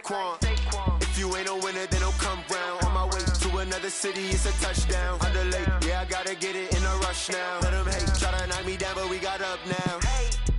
Saquon. If you ain't a winner, then don't come round. On my way to another city, it's a touchdown. Underlay, yeah, I gotta get it in a rush now. Let them hate, try to knock me down, but we got up now.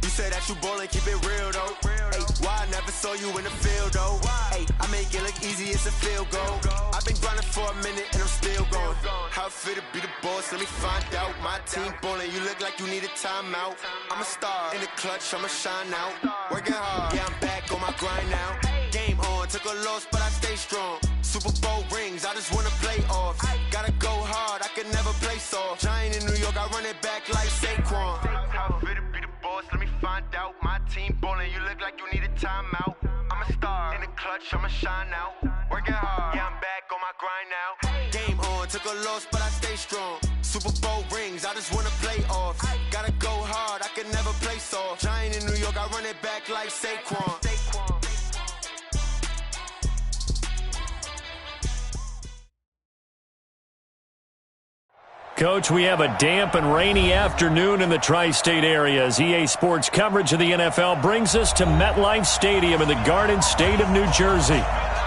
You say that you ballin', keep it real though. Ay, why I never saw you in the field though? Ay, I make it look easy, it's a field goal. I've been grinding for a minute and I'm still going. How it feel to be the boss, let me find out. My team ballin', you look like you need a timeout. I'm a star in the clutch, I'ma shine out. Working hard, yeah, I'm back on my grind now. Game on, took a loss, but I stay strong. Super Bowl rings, I just wanna play off. Gotta go hard, I can never play soft. Giant in New York, I run it back like Saquon. How it feel to be the boss, let me find out. My team ballin', you look like you need a timeout. I'm a star in the clutch, I'ma shine out. Working hard, yeah, I'm back on my grind now. Game on, took a loss, but I stay strong. Super Bowl rings, I just wanna play off. Gotta go hard, I can never play soft. Giant in New York, I run it back like Saquon. Coach, we have a damp and rainy afternoon in the tri-state area as EA Sports coverage of the NFL brings us to MetLife Stadium in the Garden State of New Jersey.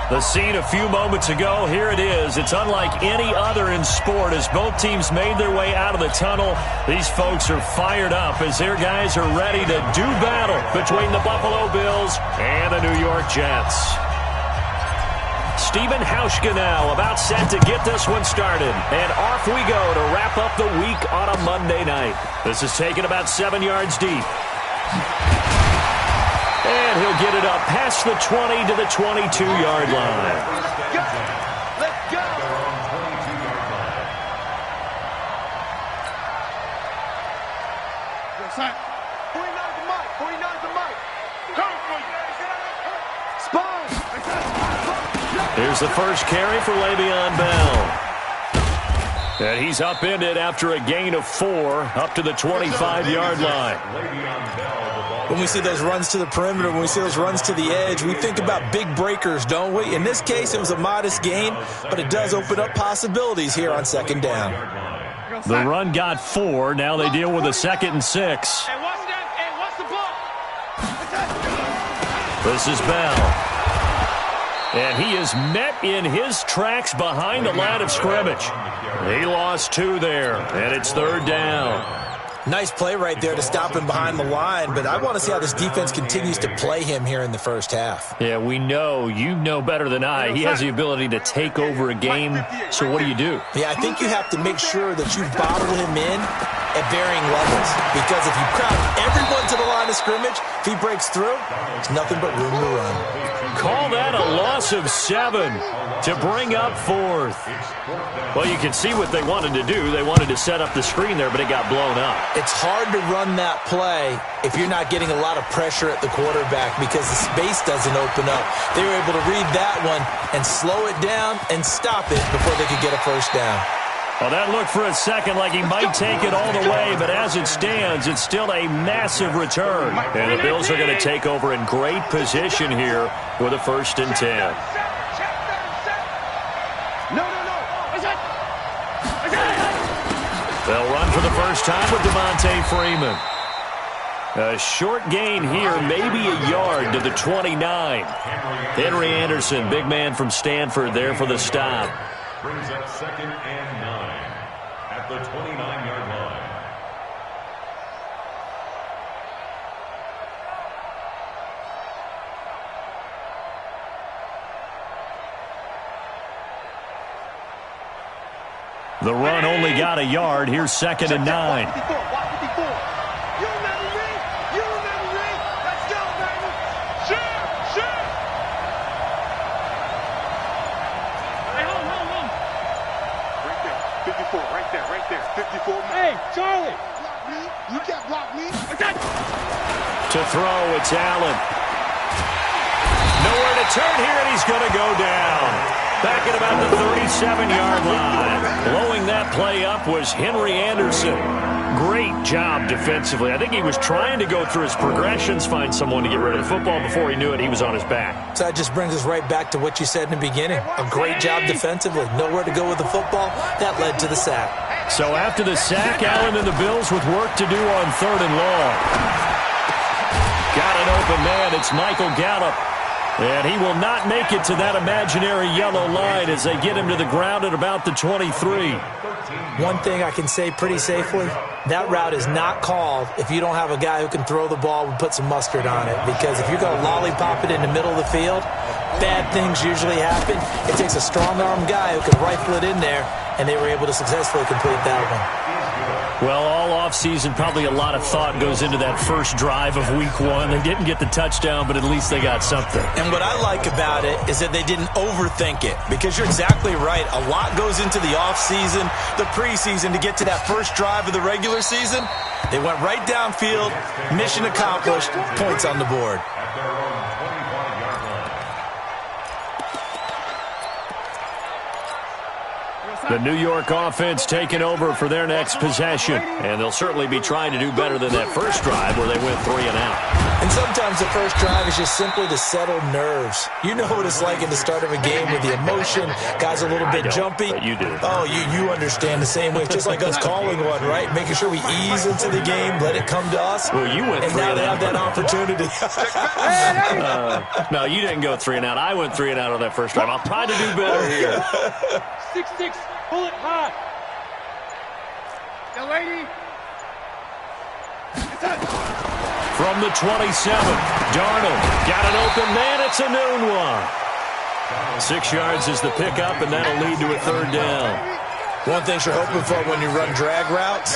The scene a few moments ago, here it is. It's unlike any other in sport as both teams made their way out of the tunnel. These folks are fired up as their guys are ready to do battle between the Buffalo Bills and the New York Jets. Stephen Hauschka now about set to get this one started. And off we go to wrap up the week on a Monday night. This is taken about 7 yards deep. And he'll get it up past the 20 to the 22-yard line. Let's go! Let's go! 49's the mic. 49's the mic. Here's the first carry for Le'Veon Bell. And he's upended after a gain of 4 up to the 25-yard line. When we see those runs to the perimeter, when we see those runs to the edge, we think about big breakers, don't we? In this case, it was a modest gain, but it does open up possibilities here on second down. The run got 4. Now they deal with a 2nd and 6. This is Bell. And he is met in his tracks behind the line of scrimmage. He lost 2 there, and it's 3rd down. Nice play right there to stop him behind the line, but I want to see how this defense continues to play him here in the first half. Yeah, we know. You know better than I. He has the ability to take over a game, so what do you do? Yeah, I think you have to make sure that you bottle him in at varying levels, because if you crowd everyone to the line of scrimmage, if he breaks through, there's nothing but room to run. Call that a loss of 7 to bring up 4th. Well, you can see what they wanted to do. They wanted to set up the screen there, but it got blown up. It's hard to run that play if you're not getting a lot of pressure at the quarterback because the space doesn't open up. They were able to read that one and slow it down and stop it before they could get a first down. Well, that looked for a second like he might take it all the way, but as it stands, it's still a massive return. And the Bills are going to take over in great position here with a 1st and 10. They'll run for the first time with Devontae Freeman. A short gain here, maybe a yard to the 29. Henry Anderson, big man from Stanford, there for the stop. Brings up 2nd and 9 at the 29-yard line. The run only got a yard. Here's 2nd and 9. Hey, Charlie! You can't block me. To throw, it's Allen. Nowhere to turn here, and he's going to go down. Back at about the 37-yard line. Blowing that play up was Henry Anderson. Great job defensively. I think he was trying to go through his progressions, find someone to get rid of the football. Before he knew it, he was on his back. So that just brings us right back to what you said in the beginning. A great job defensively. Nowhere to go with the football. That led to the sack. So after the sack, Allen and the Bills with work to do on 3rd and long. Got an open man. It's Michael Gallup. And he will not make it to that imaginary yellow line as they get him to the ground at about the 23. One thing I can say pretty safely, that route is not called if you don't have a guy who can throw the ball and put some mustard on it. Because if you're going to lollipop it in the middle of the field, bad things usually happen. It takes a strong-arm guy who can rifle it in there, and they were able to successfully complete that one. Well, all offseason, probably a lot of thought goes into that first drive of Week 1. They didn't get the touchdown, but at least they got something. And what I like about it is that they didn't overthink it, because you're exactly right. A lot goes into the offseason, the preseason, to get to that first drive of the regular season. They went right downfield, mission accomplished, points on the board. The New York offense taking over for their next possession. And they'll certainly be trying to do better than that first drive where they went 3 and out. And sometimes the first drive is just simply to settle nerves. You know what it's like in the start of a game with the emotion. Guys a little bit jumpy. But you do. Oh, you understand the same way. It's just like us calling one, right? Making sure we ease into the game, let it come to us. Well, you went 3 and out. And now they have that opportunity. No, you didn't go 3 and out. I went 3 and out on that first drive. I'll try to do better here. 6-6. Pull it high. The lady. From the 27, Darnold got an open man. It's a noon one. 6 yards is the pickup, and that'll lead to a third down. One thing you're hoping for when you run drag routes,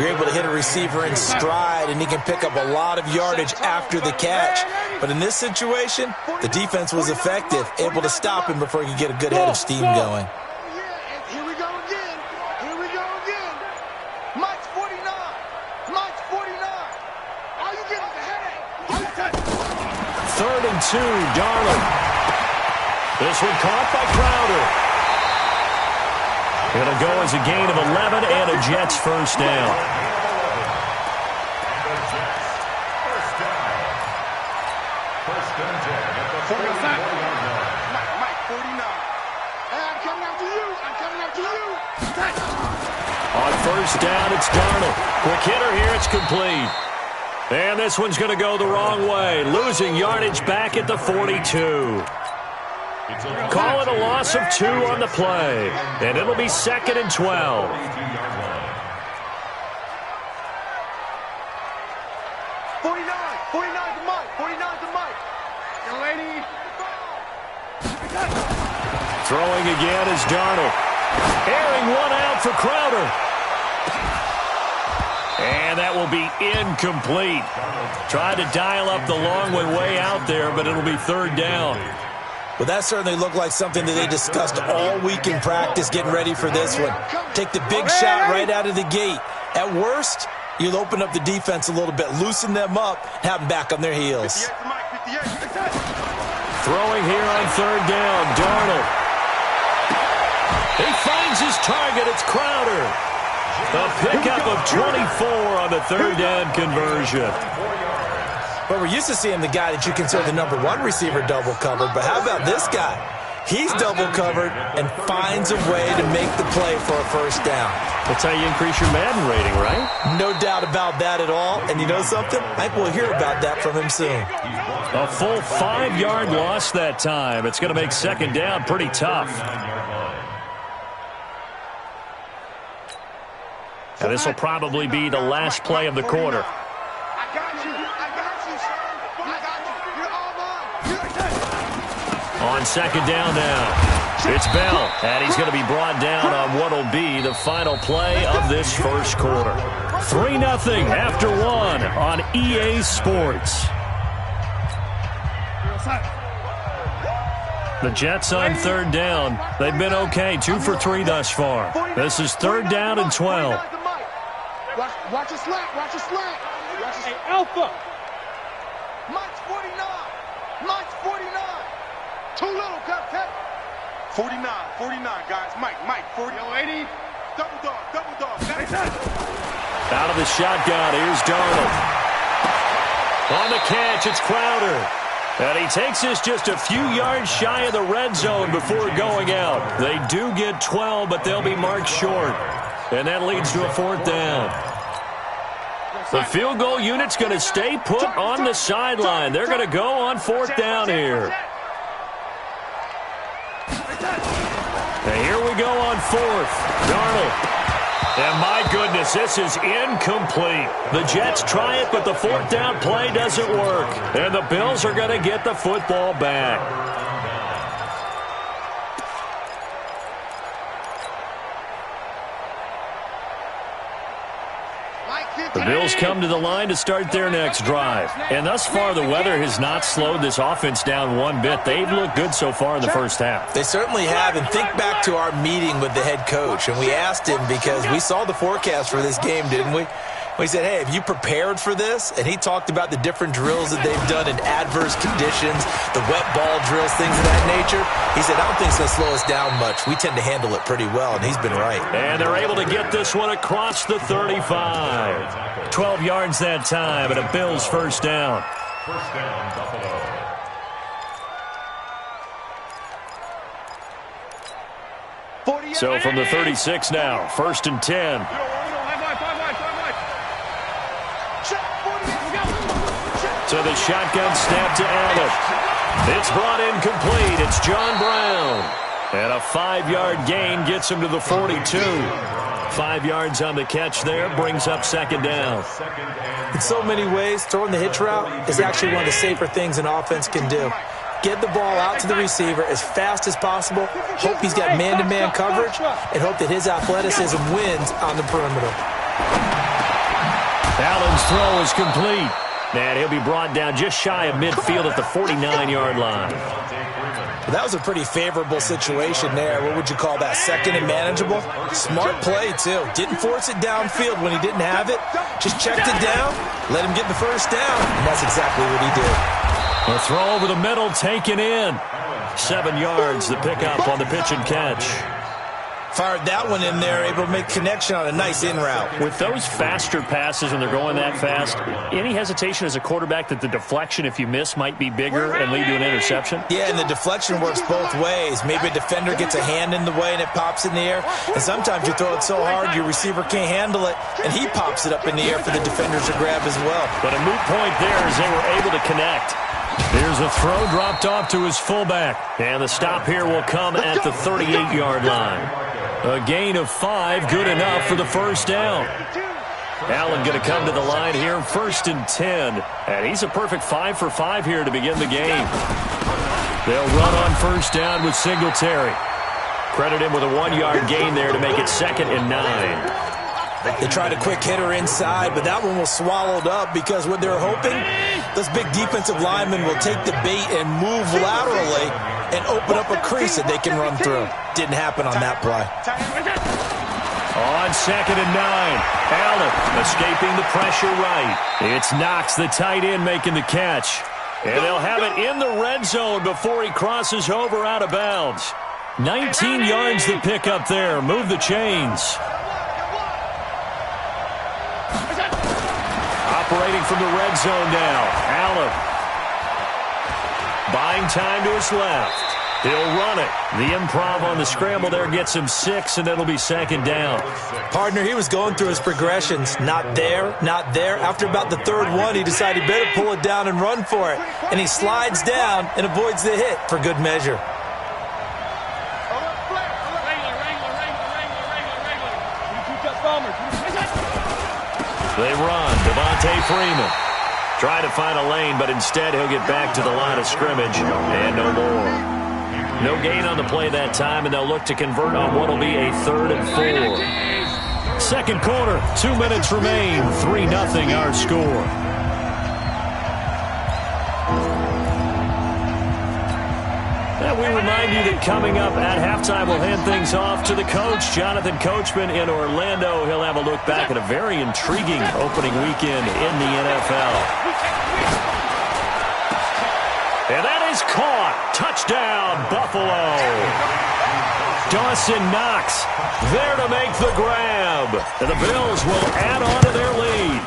you're able to hit a receiver in stride, and he can pick up a lot of yardage after the catch. But in this situation, the defense was effective, able to stop him before he could get a good head of steam going. Third and 2, Darnold. This one caught by Crowder. It'll go as a gain of 11 and a Jets first down. On first down, it's Darnold. Quick hitter here, it's complete. And this one's going to go the wrong way. Losing yardage back at the 42. Call it a loss of 2 on the play. And it'll be 2nd and 12. 49 to Mike. 49 to Mike. Young lady. Throwing again is Darnold. Airing one out for Crowder. And that will be incomplete. Tried to dial up the long way out there, but it'll be third down. Well, that certainly looked like something that they discussed all week in practice, getting ready for this one. Take the big shot right out of the gate. At worst, you'll open up the defense a little bit, loosen them up, have them back on their heels. Throwing here on third down, Darnold. He finds his target. It's Crowder. A pickup of 24 on the third down conversion. But we're used to seeing the guy that you consider the number 1 receiver double covered. But how about this guy? He's double covered and finds a way to make the play for a first down. That's how you increase your Madden rating, right? No doubt about that at all. And you know something? I think we'll hear about that from him soon. A full 5-yard loss that time. It's going to make second down pretty tough. And this will probably be the last play of the quarter. I got you. I got you, son. I got you. You're all mine. On second down now, it's Bell. And he's going to be brought down on what will be the final play of this first quarter. 3-0 after 1 on EA Sports. The Jets on third down. They've been okay, 2 for 3 thus far. This is third down and 12. Watch your slant. Watch your slant. Hey, Alpha. Mike's 49. Mike's 49. Too little, cut. 49, guys. Mike, 40. Yo, 80. Double dog. Out of the shotgun, here's Darnold. On the catch, it's Crowder. And he takes this just a few yards shy of the red zone before going out. They do get 12, but they'll be marked short. And that leads to a fourth down. The field goal unit's going to stay put on the sideline. They're going to go on fourth down here. And here we go on fourth. Darnold. And my goodness, this is incomplete. The Jets try it, but the fourth down play doesn't work. And the Bills are going to get the football back. The Bills come to the line to start their next drive. And thus far, the weather has not slowed this offense down one bit. They've looked good so far in the first half. They certainly have. And think back to our meeting with the head coach. And we asked him, because we saw the forecast for this game, didn't we? We said, hey, have you prepared for this? And he talked about the different drills that they've done in adverse conditions, the wet ball drills, things of that nature. He said, I don't think it's going to slow us down much. We tend to handle it pretty well, and he's been right. And they're able to get this one across the 35. 12 yards that time, and a Bills first down. First down, Buffalo. So from the 36 now, 1st and 10. So the shotgun snap to Allen. It's brought in complete. It's John Brown. And a 5-yard gain gets him to the 42. 5 yards on the catch there, brings up second down. In so many ways, throwing the hitch route is actually one of the safer things an offense can do. Get the ball out to the receiver as fast as possible, hope he's got man-to-man coverage, and hope that his athleticism wins on the perimeter. Allen's throw is complete. And he'll be brought down just shy of midfield at the 49-yard line. That was a pretty favorable situation there. What would you call that? Second and manageable? Smart play, too. Didn't force it downfield when he didn't have it. Just checked it down, let him get the first down, and that's exactly what he did. A throw over the middle taken in. 7 yards, the pickup on the pitch and catch. Fired that one in there, able to make connection on a nice in route. With those faster passes when they're going that fast, any hesitation as a quarterback that the deflection, if you miss, might be bigger and lead to an interception? Yeah, and the deflection works both ways. Maybe a defender gets a hand in the way and it pops in the air. And sometimes you throw it so hard your receiver can't handle it, and he pops it up in the air for the defenders to grab as well. But a moot point there as they were able to connect. Here's a throw dropped off to his fullback. And the stop here will come at the 38-yard line. A gain of 5, good enough for the first down. Allen going to come to the line here, 1st and 10. And he's a perfect 5 for 5 here to begin the game. They'll run on first down with Singletary. Credit him with a 1-yard gain there to make it 2nd and 9. They tried a quick hitter inside, but that one was swallowed up because what they're hoping, those big defensive linemen will take the bait and move laterally and open up a crease that they can run through. Didn't happen on that play. On 2nd and 9, Allen escaping the pressure right. It's Knox, the tight end, making the catch. And they'll have it in the red zone before he crosses over out of bounds. 19 yards the pickup there. Move the chains. Operating from the red zone now. Allen. Buying time to his left. He'll run it. The improv on the scramble there gets him 6, and it'll be 2nd down. Partner, he was going through his progressions. Not there, not there. After about the 3rd one, he decided he better pull it down and run for it. And he slides down and avoids the hit for good measure. They run. Devontae Freeman. Try to find a lane, but instead he'll get back to the line of scrimmage. And no more. No gain on the play that time, and they'll look to convert on what will be a 3rd and 4. Second quarter, 2 minutes remain. 3-0 our score. And we remind you that coming up at halftime, we'll hand things off to the coach, Jonathan Coachman in Orlando. He'll have a look back at a very intriguing opening weekend in the NFL. And that is caught. Touchdown, Buffalo. Dawson Knox there to make the grab. And the Bills will add on to their lead.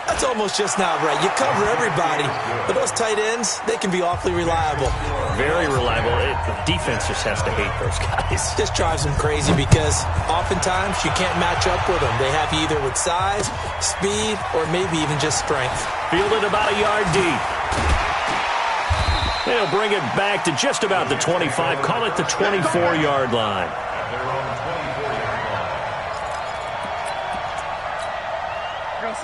That's almost just not right. You cover everybody, but those tight ends, they can be awfully reliable. Very reliable. The defense just has to hate those guys. This drives them crazy because oftentimes you can't match up with them. They have you either with size, speed, or maybe even just strength. Fielded about a yard deep. They'll bring it back to just about the 25. Call it the 24-yard line.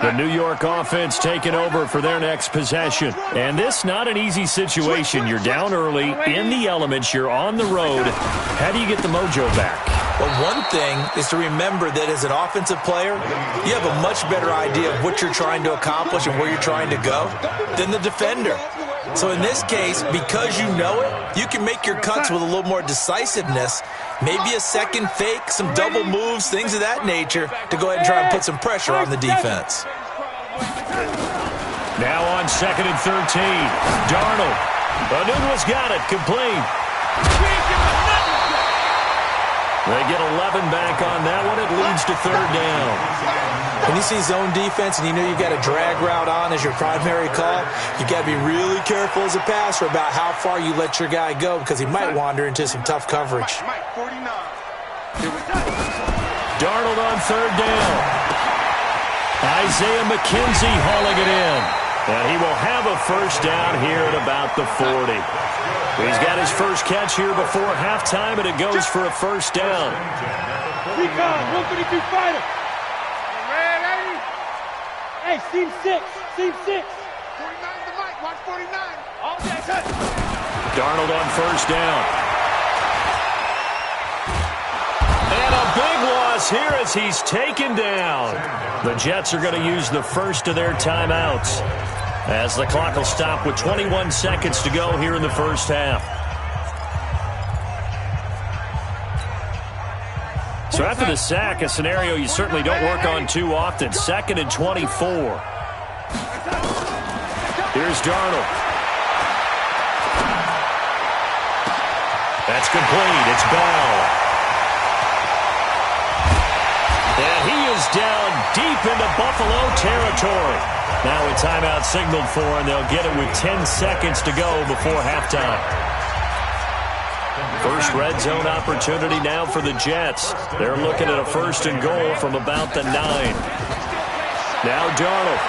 The New York offense taking over for their next possession. And this not an easy situation. You're down early, in the elements, you're on the road. How do you get the mojo back? Well, one thing is to remember that as an offensive player, you have a much better idea of what you're trying to accomplish and where you're trying to go than the defender. So in this case, because you know it, you can make your cuts with a little more decisiveness, maybe a second fake, some double moves, things of that nature, to go ahead and try and put some pressure on the defense. Now on 2nd and 13, Darnold. Anunwa's got it, complete. They get 11 back on that one. It leads to 3rd down. When you see zone defense and you know you've got a drag route on as your primary call, you got to be really careful as a passer about how far you let your guy go because he might wander into some tough coverage. Darnold on 3rd down. Isaiah McKenzie hauling it in. And he will have a 1st down here at about the 40. He's got his first catch here before halftime, and it goes for a 1st down. 152 fighter. Ready? Hey, seam 6. 49 the mic. Watch 49. All day, touch. Darnold on 1st down. And a big loss here as he's taken down. The Jets are going to use the first of their timeouts, as the clock will stop with 21 seconds to go here in the first half. So after the sack, a scenario you certainly don't work on too often. 2nd and 24. Here's Darnold. That's complete. It's Bell. And he is down deep into Buffalo territory. Now a timeout signaled for, and they'll get it with 10 seconds to go before halftime. First red zone opportunity now for the Jets. They're looking at a 1st and goal from about the 9. Now Darnold.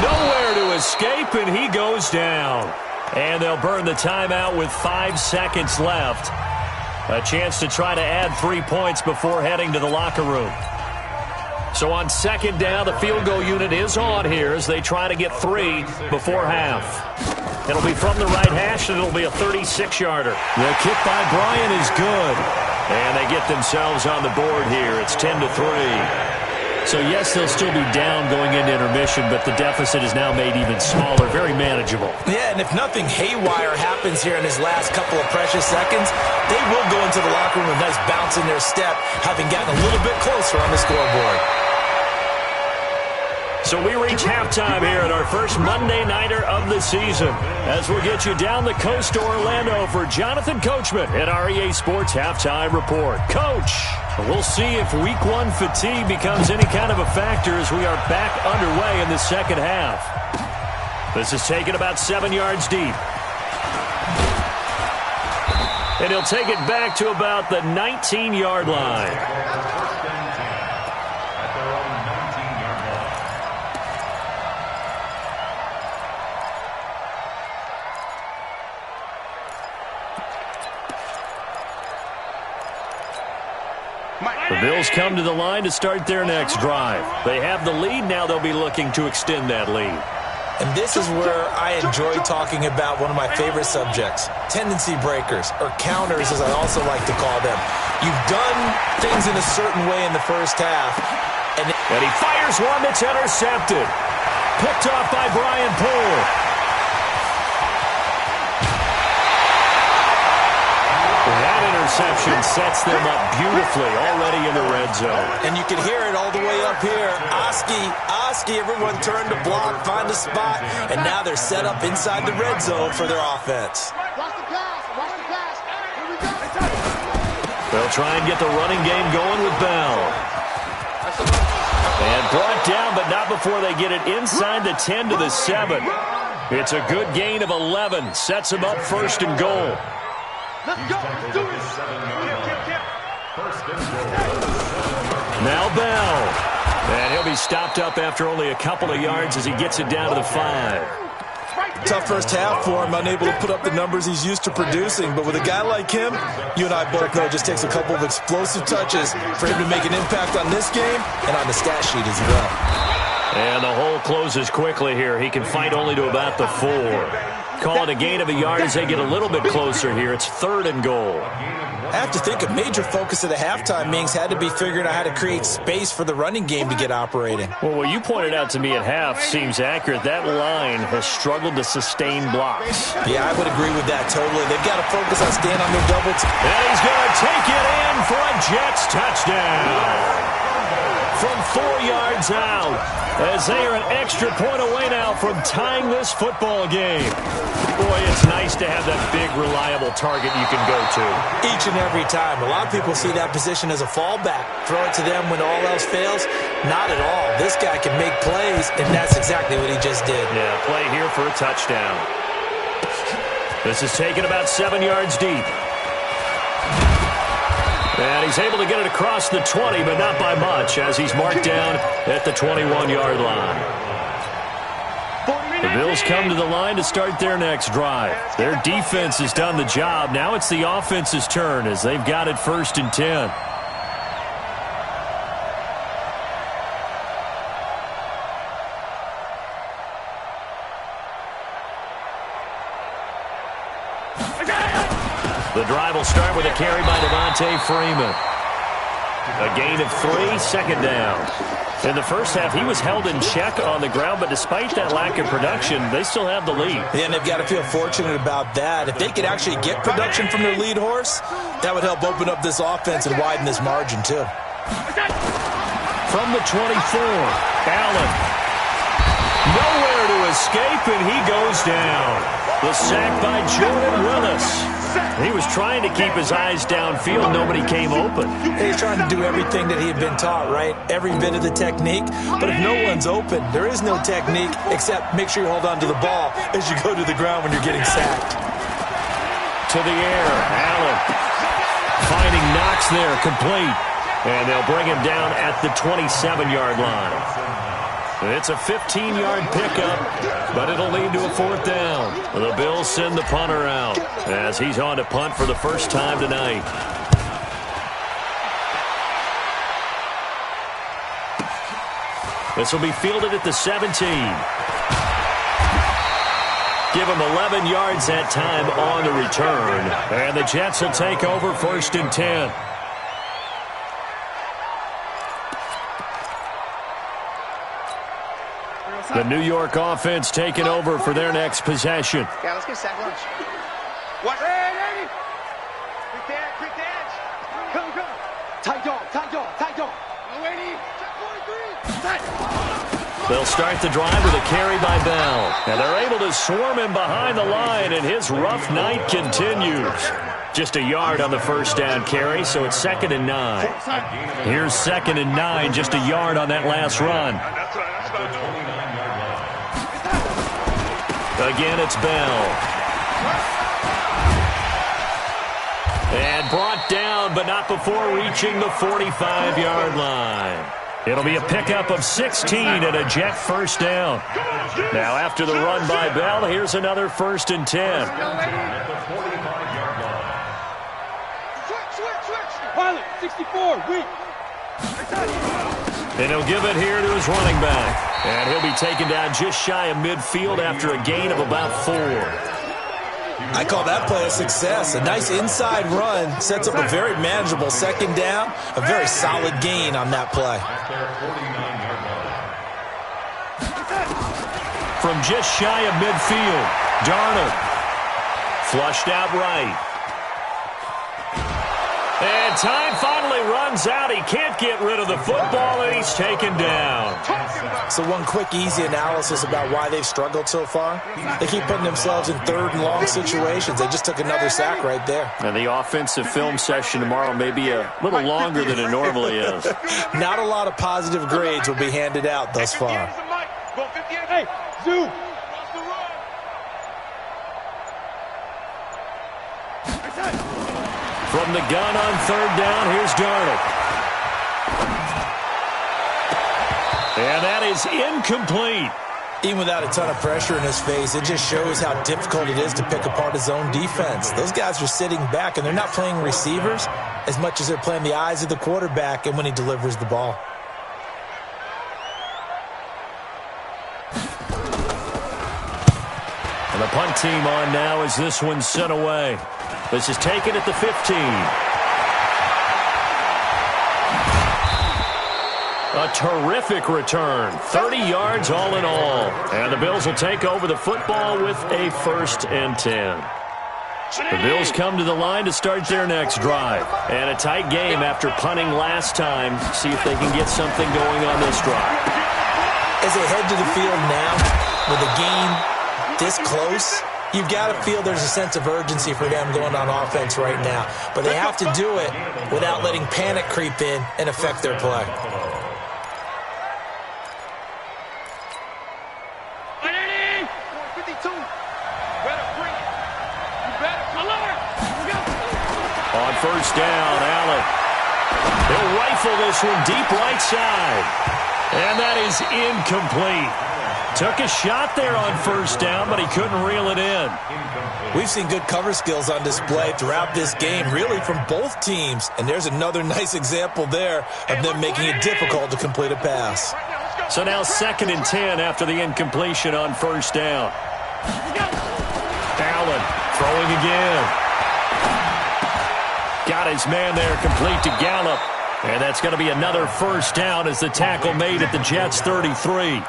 Nowhere to escape, and he goes down. And they'll burn the timeout with 5 seconds left. A chance to try to add 3 points before heading to the locker room. So on 2nd down, the field goal unit is on here as they try to get 3 before half. It'll be from the right hash, and it'll be a 36-yarder. The kick by Bryant is good. And they get themselves on the board here. It's 10-3. So, yes, they'll still be down going into intermission, but the deficit is now made even smaller, very manageable. Yeah, and if nothing haywire happens here in his last couple of precious seconds, they will go into the locker room with a nice bounce in their step, having gotten a little bit closer on the scoreboard. So we reach halftime here at our first Monday Nighter of the season, as we'll get you down the coast to Orlando for Jonathan Coachman at our EA Sports Halftime Report. Coach, we'll see if Week 1 fatigue becomes any kind of a factor as we are back underway in the second half. This is taken about 7 yards deep. And he'll take it back to about the 19-yard line. The Bills come to the line to start their next drive. They have the lead. Now they'll be looking to extend that lead. And this is where I enjoy talking about one of my favorite subjects, tendency breakers, or counters as I also like to call them. You've done things in a certain way in the first half. And he fires one that's intercepted. Picked off by Brian Poole. That interception sets them up beautifully already in the red zone. And you can hear it all the way up here. Oski, everyone turned to block, find a spot, and now they're set up inside the red zone for their offense. Watch the pass. Watch the pass. Here we go. They'll try and get the running game going with Bell. And brought down, but not before they get it inside the 10 to the 7. It's a good gain of 11. Sets them up 1st and goal. Let's go. Let's do it. Now Bell. And he'll be stopped up after only a couple of yards as he gets it down to the 5. Tough first half for him, unable to put up the numbers he's used to producing. But with a guy like him, you and I both know it just takes a couple of explosive touches for him to make an impact on this game and on the stat sheet as well. And the hole closes quickly here. He can fight only to about the 4. Call it a gain of a yard as they get a little bit closer here. It's 3rd and goal. I have to think a major focus of the halftime, Mings, had to be figuring out how to create space for the running game to get operating. Well, what you pointed out to me at half seems accurate. That line has struggled to sustain blocks. Yeah, I would agree with that totally. They've got to focus on staying on their double. And he's going to take it in for a Jets touchdown. From 4 yards out, as they are an extra point away now from tying this football game. Boy, it's nice to have that big, reliable target you can go to. Each and every time. A lot of people see that position as a fallback. Throw it to them when all else fails. Not at all. This guy can make plays, and that's exactly what he just did. Yeah, play here for a touchdown. This is taken about 7 yards deep. And he's able to get it across the 20, but not by much, as he's marked down at the 21-yard line. The Bills come to the line to start their next drive. Their defense has done the job. Now it's the offense's turn as they've got it 1st and 10. The drive will start with a carry by Devontae Freeman. A gain of 3, 2nd down. In the first half, he was held in check on the ground, but despite that lack of production, they still have the lead. Yeah, and they've got to feel fortunate about that. If they could actually get production from their lead horse, that would help open up this offense and widen this margin, too. From the 24, Allen. Nowhere to escape, and he goes down. The sack by Jordan Willis. He was trying to keep his eyes downfield. Nobody came open. He's trying to do everything that he had been taught, right? Every bit of the technique. But if no one's open, there is no technique except make sure you hold on to the ball as you go to the ground when you're getting sacked. To the air, Allen. Finding Knox there, complete. And they'll bring him down at the 27-yard line. It's a 15-yard pickup, but it'll lead to a 4th down. The Bills send the punter out as he's on to punt for the first time tonight. This will be fielded at the 17. Give him 11 yards that time on the return. And the Jets will take over 1st and 10. The New York offense taking over for their next possession. Yeah, let's get sack lunch. What? Hey, quick dance. Come. Tight dog. They'll start the drive with a carry by Bell. And they're able to swarm him behind the line, and his rough night continues. Just a yard on the 1st down carry, so it's 2nd and 9. Here's 2nd and 9, just a yard on that last run. Again, it's Bell. And brought down, but not before reaching the 45-yard line. It'll be a pickup of 16 and a Jet 1st down. Now, after the run by Bell, here's another 1st and 10. Pilot, 64, weak. And he'll give it here to his running back. And he'll be taken down just shy of midfield after a gain of about 4. I call that play a success. A nice inside run sets up a very manageable 2nd down. A very solid gain on that play. From just shy of midfield, Darnold. Flushed out right. And time finally runs out. He can't get rid of the football, and he's taken down. So one quick, easy analysis about why they've struggled so far. They keep putting themselves in 3rd and long situations. They just took another sack right there. And the offensive film session tomorrow may be a little longer than it normally is. Not a lot of positive grades will be handed out thus far. Hey, Zoo. From the gun on 3rd down, here's Darnold. And that is incomplete. Even without a ton of pressure in his face, it just shows how difficult it is to pick apart his own defense. Those guys are sitting back, and they're not playing receivers as much as they're playing the eyes of the quarterback and when he delivers the ball. And the punt team on now as this one's sent away. This is taken at the 15. A terrific return. 30 yards all in all. And the Bills will take over the football with a 1st and 10. The Bills come to the line to start their next drive. And a tight game after punting last time. See if they can get something going on this drive. As they head to the field now, with a game this close, you've got to feel there's a sense of urgency for them going on offense right now. But they have to do it without letting panic creep in and affect their play. On 1st down, Allen. He'll rifle this one deep right side. And that is incomplete. Took a shot there on 1st down, but he couldn't reel it in. We've seen good cover skills on display throughout this game, really from both teams. And there's another nice example there of them making it difficult to complete a pass. So now 2nd and 10 after the incompletion on 1st down. Allen throwing again. Got his man there, complete to Gallup. And that's going to be another 1st down as the tackle made at the Jets' 33.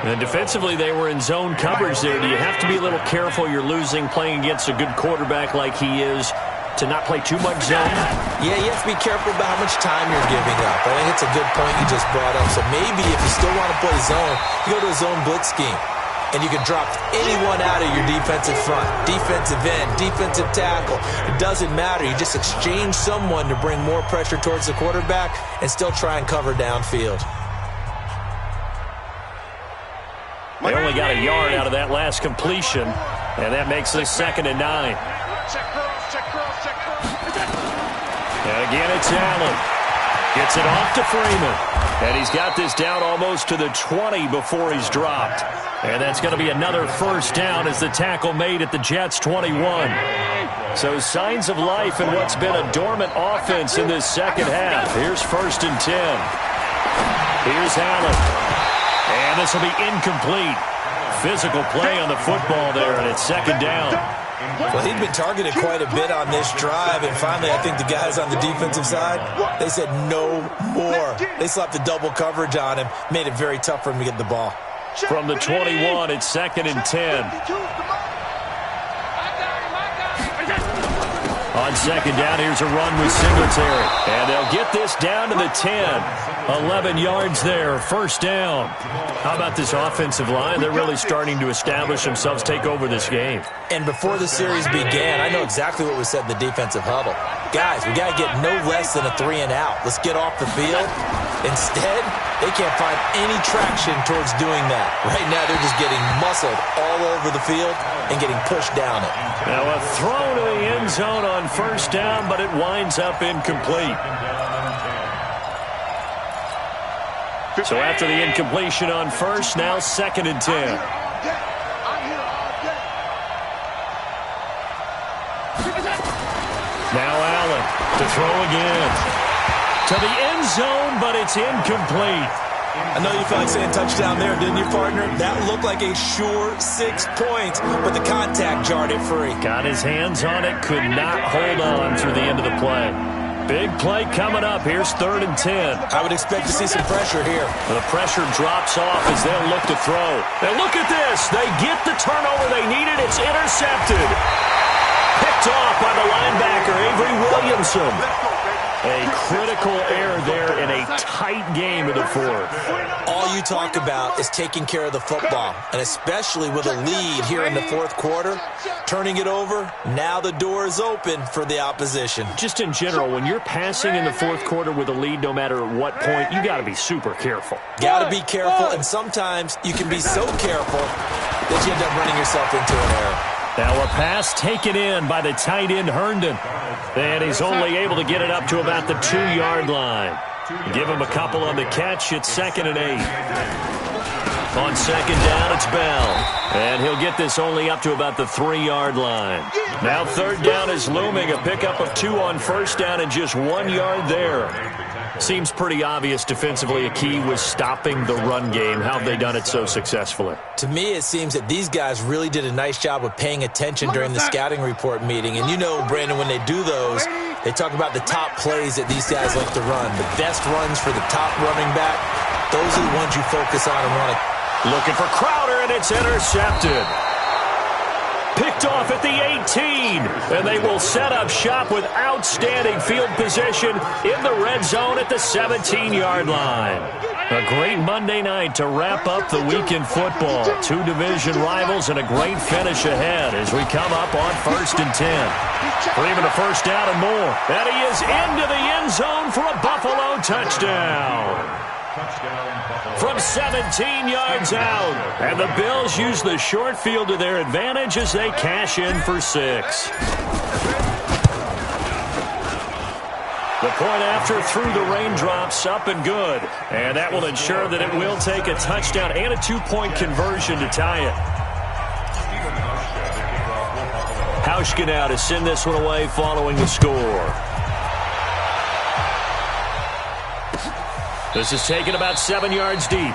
And defensively, they were in zone coverage there. Do you have to be a little careful? You're losing playing against a good quarterback like he is to not play too much zone? Yeah, you have to be careful about how much time you're giving up. I think it's a good point you just brought up. So maybe if you still want to play zone, you go to a zone blitz scheme. And you can drop anyone out of your defensive front, defensive end, defensive tackle. It doesn't matter. You just exchange someone to bring more pressure towards the quarterback and still try and cover downfield. They only got a yard out of that last completion, and that makes this 2nd and 9. And again, it's Allen. Gets it off to Freeman. And he's got this down almost to the 20 before he's dropped. And that's going to be another 1st down as the tackle made at the Jets' 21. So signs of life in what's been a dormant offense in this second half. Here's 1st and 10. Here's Allen. And this will be incomplete. Physical play on the football there, and it's 2nd down. Well, he'd been targeted quite a bit on this drive, and finally I think the guys on the defensive side, they said no more. They slapped the double coverage on him, made it very tough for him to get the ball. From the 21, it's 2nd and 10. On 2nd down, here's a run with Singletary. And they'll get this down to the 10. 11 yards there, 1st down. How about this offensive line? They're really starting to establish themselves, take over this game. And before the series began, I know exactly what was said in the defensive huddle. Guys, we got to get no less than a 3 and out. Let's get off the field. Instead, they can't find any traction towards doing that. Right now, they're just getting muscled all over the field and getting pushed down it. Now a throw to the end zone on 1st down, but it winds up incomplete. So after the incompletion on 1st, now 2nd and 10. Now Allen to throw again. To the end zone, but it's incomplete. I know you felt like saying touchdown there, didn't you, partner? That looked like a sure 6 points, but the contact jarred it free. Got his hands on it, could not hold on through the end of the play. Big play coming up. Here's 3rd and 10. I would expect to see some pressure here. The pressure drops off as they'll look to throw. Now look at this. They get the turnover they needed. It's intercepted. Picked off by the linebacker, Avery Williamson. A critical error there in a tight game of the 4th. All you talk about is taking care of the football, and especially with a lead here in the 4th quarter, turning it over, now the door is open for the opposition. Just in general, when you're passing in the 4th quarter with a lead, no matter at what point, you got to be super careful. Got to be careful, and sometimes you can be so careful that you end up running yourself into an error. Now a pass taken in by the tight end Herndon. And he's only able to get it up to about the 2-yard line. Give him a couple on the catch. It's 2nd and 8. On second down, it's Bell. And he'll get this only up to about the 3-yard line. Now third down is looming. A pickup of 2 on first down and just 1 yard there. Seems pretty obvious defensively a key was stopping the run game. How have they done it so successfully? To me, it seems that these guys really did a nice job of paying attention during the scouting report meeting. And you know, Brandon, when they do those, they talk about the top plays that these guys like to run. The best runs for the top running back, those are the ones you focus on and want to. Looking for Crowder, and it's intercepted. Picked off at the 18, and they will set up shop with outstanding field position in the red zone at the 17-yard line. A great Monday night to wrap up the week in football. 2 division rivals and a great finish ahead as we come up on 1st and 10. Freeman to first down and more. And he is into the end zone for a Buffalo touchdown. From 17 yards out. And the Bills use the short field to their advantage as they cash in for 6. The point after through the raindrops, up and good. And that will ensure that it will take a touchdown and a 2-point conversion to tie it. Hauschka now to send this one away following the score. This is taken about 7 yards deep.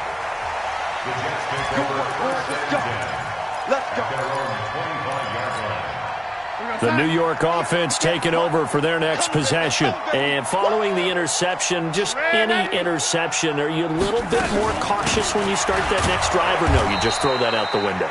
The New York offense taking over for their next possession. And following the interception, just any interception, are you a little bit more cautious when you start that next drive, or no, you just throw that out the window?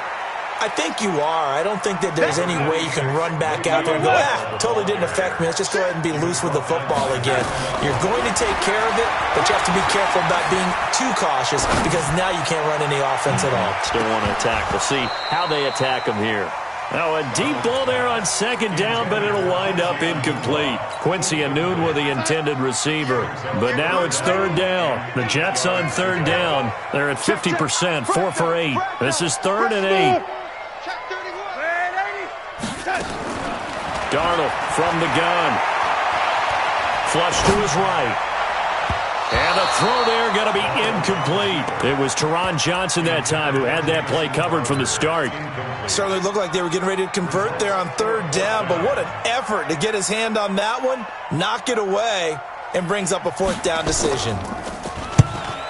I think you are. I don't think that there's any way you can run back out there and go, totally didn't affect me. Let's just go ahead and be loose with the football again. You're going to take care of it, but you have to be careful about being too cautious because now you can't run any offense at all. Still want to attack. We'll see how they attack them here. Now a deep ball there on second down, but it'll wind up incomplete. Quincy Anoon with the intended receiver. But now it's third down. The Jets on third down. They're at 50%, 4 for 8. This is 3rd and 8. Darnold from the gun. Flush to his right. And the throw there going to be incomplete. It was Teron Johnson that time who had that play covered from the start. Certainly looked like they were getting ready to convert there on third down, but what an effort to get his hand on that one, knock it away, and brings up a 4th down decision.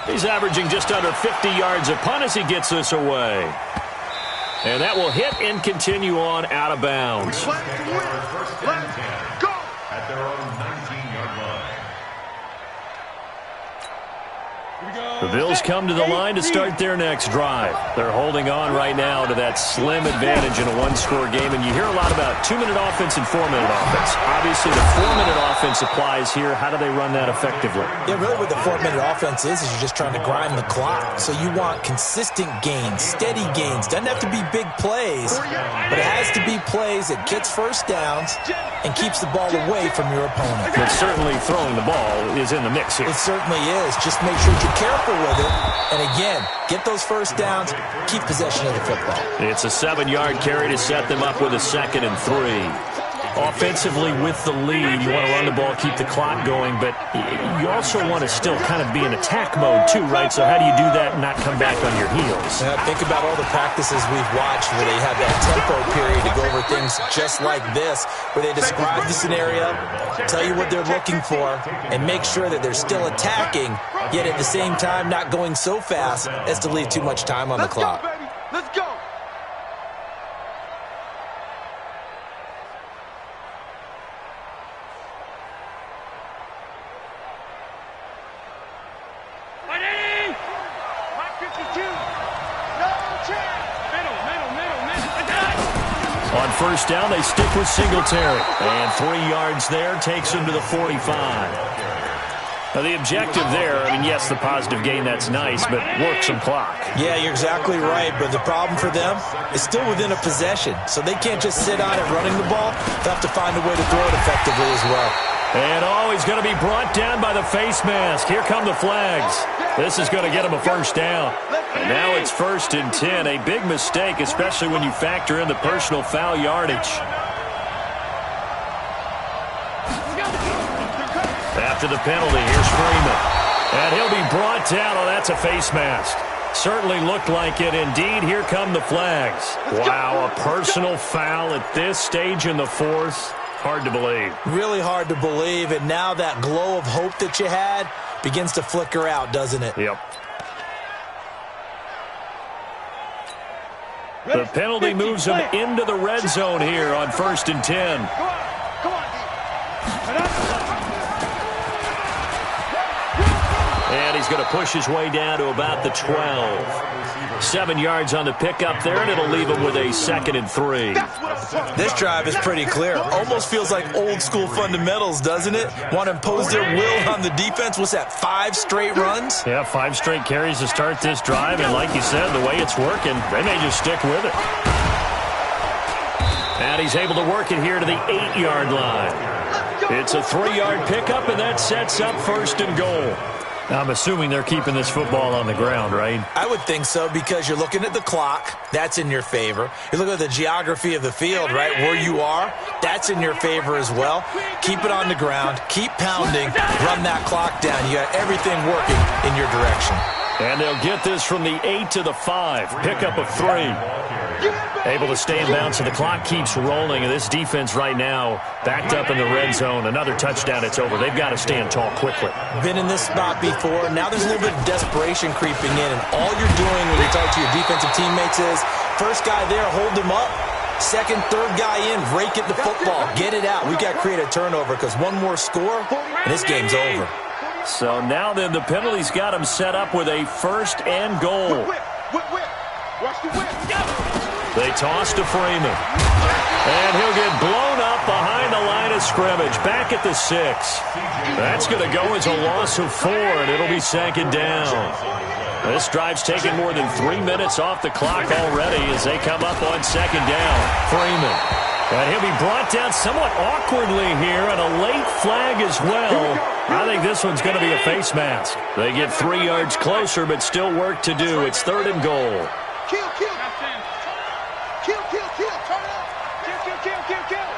He's averaging just under 50 yards a punt as he gets this away. And that will hit and continue on out of bounds. Go! At their own 19-yard line. The Bills come to the line to start their next drive. They're holding on right now to that slim advantage in a 1-score game, and you hear a lot about 2-minute offense and 4-minute offense. Obviously, the 4-minute offense applies here. How do they run that effectively? Yeah, really what the 4-minute offense is you're just trying to grind the clock. So you want consistent gains, steady gains. Doesn't have to be big plays, but it has to be plays that gets first downs and keeps the ball away from your opponent. But certainly throwing the ball is in the mix here. It certainly is. Just make sure you're careful with it. And again, get those first downs, keep possession of the football. It's a 7-yard carry to set them up with a 2nd and 3. Offensively with the lead, you want to run the ball, keep the clock going, but you also want to still kind of be in attack mode too, right? So how do you do that and not come back on your heels? Think about all the practices we've watched where they have that tempo period to go over things just like this, where they describe the scenario, tell you what they're looking for, and make sure that they're still attacking, yet at the same time not going so fast as to leave too much time on the clock. Let's go, baby. Let's go. On first down, they stick with Singletary. And 3 yards there takes him to the 45. Now, the objective there, I mean, yes, the positive gain, that's nice, but work some clock. Yeah, you're exactly right, but the problem for them is still within a possession. So they can't just sit on it running the ball. They'll have to find a way to throw it effectively as well. And, he's going to be brought down by the face mask. Here come the flags. This is going to get him a first down. And now it's 1st and 10. A big mistake, especially when you factor in the personal foul yardage. After the penalty, here's Freeman. And he'll be brought down. Oh, that's a face mask. Certainly looked like it. Indeed, here come the flags. Wow, a personal foul at this stage in the fourth. Hard to believe. Really hard to believe, and now that glow of hope that you had begins to flicker out, doesn't it? Yep. The penalty moves him into the red zone here on 1st and 10. Come on. And he's going to push his way down to about the 12. 7 yards on the pickup there, and it'll leave him with a 2nd and 3. This drive is pretty clear. Almost feels like old-school fundamentals, doesn't it? Want to impose their will on the defense. What's that, 5 straight runs? Yeah, 5 straight carries to start this drive, and like you said, the way it's working, they may just stick with it. And he's able to work it here to the 8-yard line. It's a 3-yard pickup, and that sets up 1st and goal. I'm assuming they're keeping this football on the ground, right? I would think so, because you're looking at the clock. That's in your favor. You look at the geography of the field, right, where you are. That's in your favor as well. Keep it on the ground. Keep pounding. Run that clock down. You got everything working in your direction. And they'll get this from the 8 to the 5. Pickup of 3. Able to stay in bounds, so the clock keeps rolling. And this defense right now backed up in the red zone. Another touchdown, it's over. They've got to stand tall quickly. Been in this spot before. Now there's a little bit of desperation creeping in. And all you're doing when you talk to your defensive teammates is, first guy there, hold him up. Second, third guy in, rake at the football. Get it out. We've got to create a turnover, because one more score, and this game's over. So now then, the penalty's got him set up with a 1st and goal. Watch the whip. They toss to Freeman. And he'll get blown up behind the line of scrimmage. Back at the 6. That's going to go as a loss of 4, and it'll be 2nd down. This drive's taken more than 3 minutes off the clock already as they come up on 2nd down. Freeman. And he'll be brought down somewhat awkwardly here, and a late flag as well. I think this one's going to be a face mask. They get 3 yards closer, but still work to do. It's 3rd and goal. Kill. Turn it up. Kill.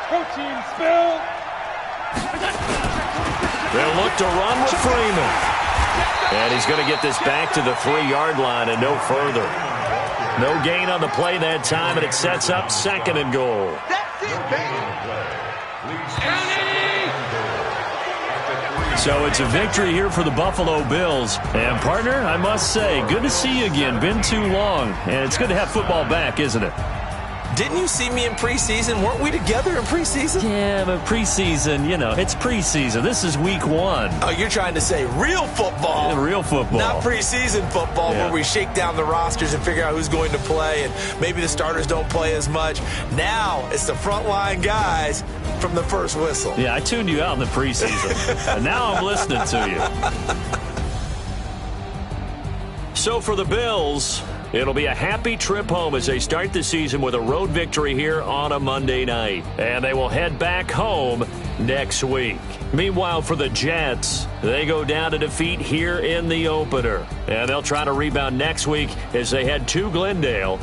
Protein spill. They'll look to run with Freeman. And he's going to get this back to the 3-yard line and no further. No gain on the play that time, and it sets up 2nd and goal. That's it, baby. So it's a victory here for the Buffalo Bills. And, partner, I must say, good to see you again. Been too long. And it's good to have football back, isn't it? Didn't you see me in preseason? Weren't we together in preseason? Yeah, but preseason, it's preseason. This is week 1. Oh, you're trying to say real football. Yeah, real football. Not preseason football, where we shake down the rosters and figure out who's going to play, and maybe the starters don't play as much. Now it's the frontline guys from the first whistle. Yeah, I tuned you out in the preseason, and now I'm listening to you. So for the Bills, it'll be a happy trip home as they start the season with a road victory here on a Monday night. And they will head back home next week. Meanwhile, for the Jets, they go down to defeat here in the opener. And they'll try to rebound next week as they head to Glendale.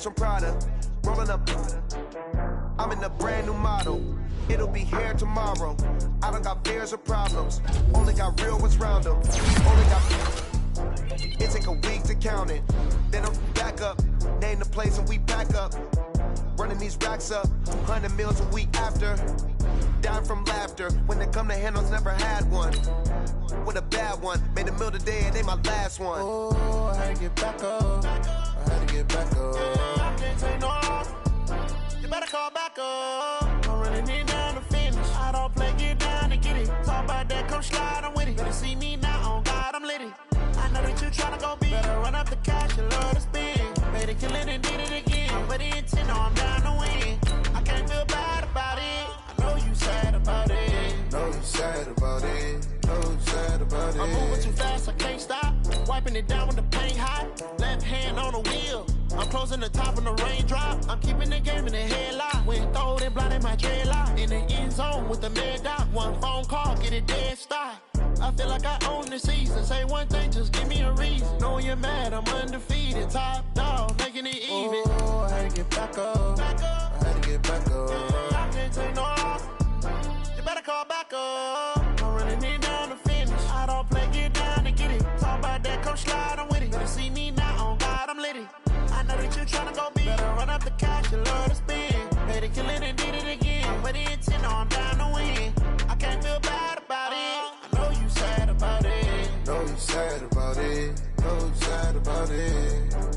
From Prada, rolling up. I'm in a brand new model. It'll be here tomorrow. I don't got fears or problems. Only got real ones round them. Only got. It take a week to count it. Then I'm back up. Name the place and we back up. Running these racks up. 100 meals a week after. Dying from laughter. When it come to handles, never had one. With a bad one. Made a meal today and they my last one. Oh, I had to get back up. I had to get back up. I can't take no off. You better call back up. I'm running it down to finish. I don't play, get down and get it. Talk about that, come slide, I'm with it. Better see me now, on God, I'm litty. I know that you tryna go be. Better run up the cash. and did it again. But the intent, no, I'm down to win. I can't feel bad about it. I know you sad about it. Know you sad about it. Know you sad about it. I'm moving too fast, I can't stop. Wiping it down with the paint hot. Left hand on the wheel. I'm closing the top of the raindrop. I'm keeping the game in the headlock. Went throwed and blinded my dreadlock. In the end zone with the mad dot. One phone call, get it dead stop. I feel like I own the season. Say one thing, just give me a reason. Knowing you're mad, I'm undefeated. Top dog, making it even. Oh, I had to get back up. I had to get back up. I can't take no loss. You better call back up. I'm running it down to finish. I don't play, get down to get it. Talk about that, come slide, I'm with it. Better see me now, on God, I'm lit it. I know that you tryna go big. Better run up the cash, you love to spend. Paid to kill it and did it again. But the intent, no, I'm down to win. I can't feel bad about it. I know you sad about it. Know you sad about it. Know you sad about it.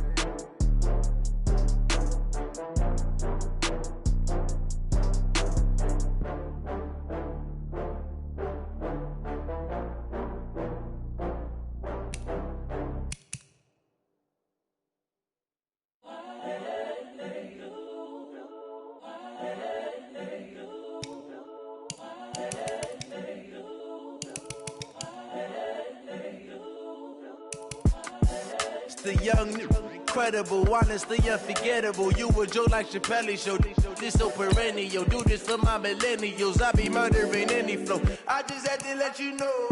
The young, incredible, honestly unforgettable. You a Joe like Chappelle show. This so perennial. Do this for my millennials. I be murdering any flow. I just had to let you know.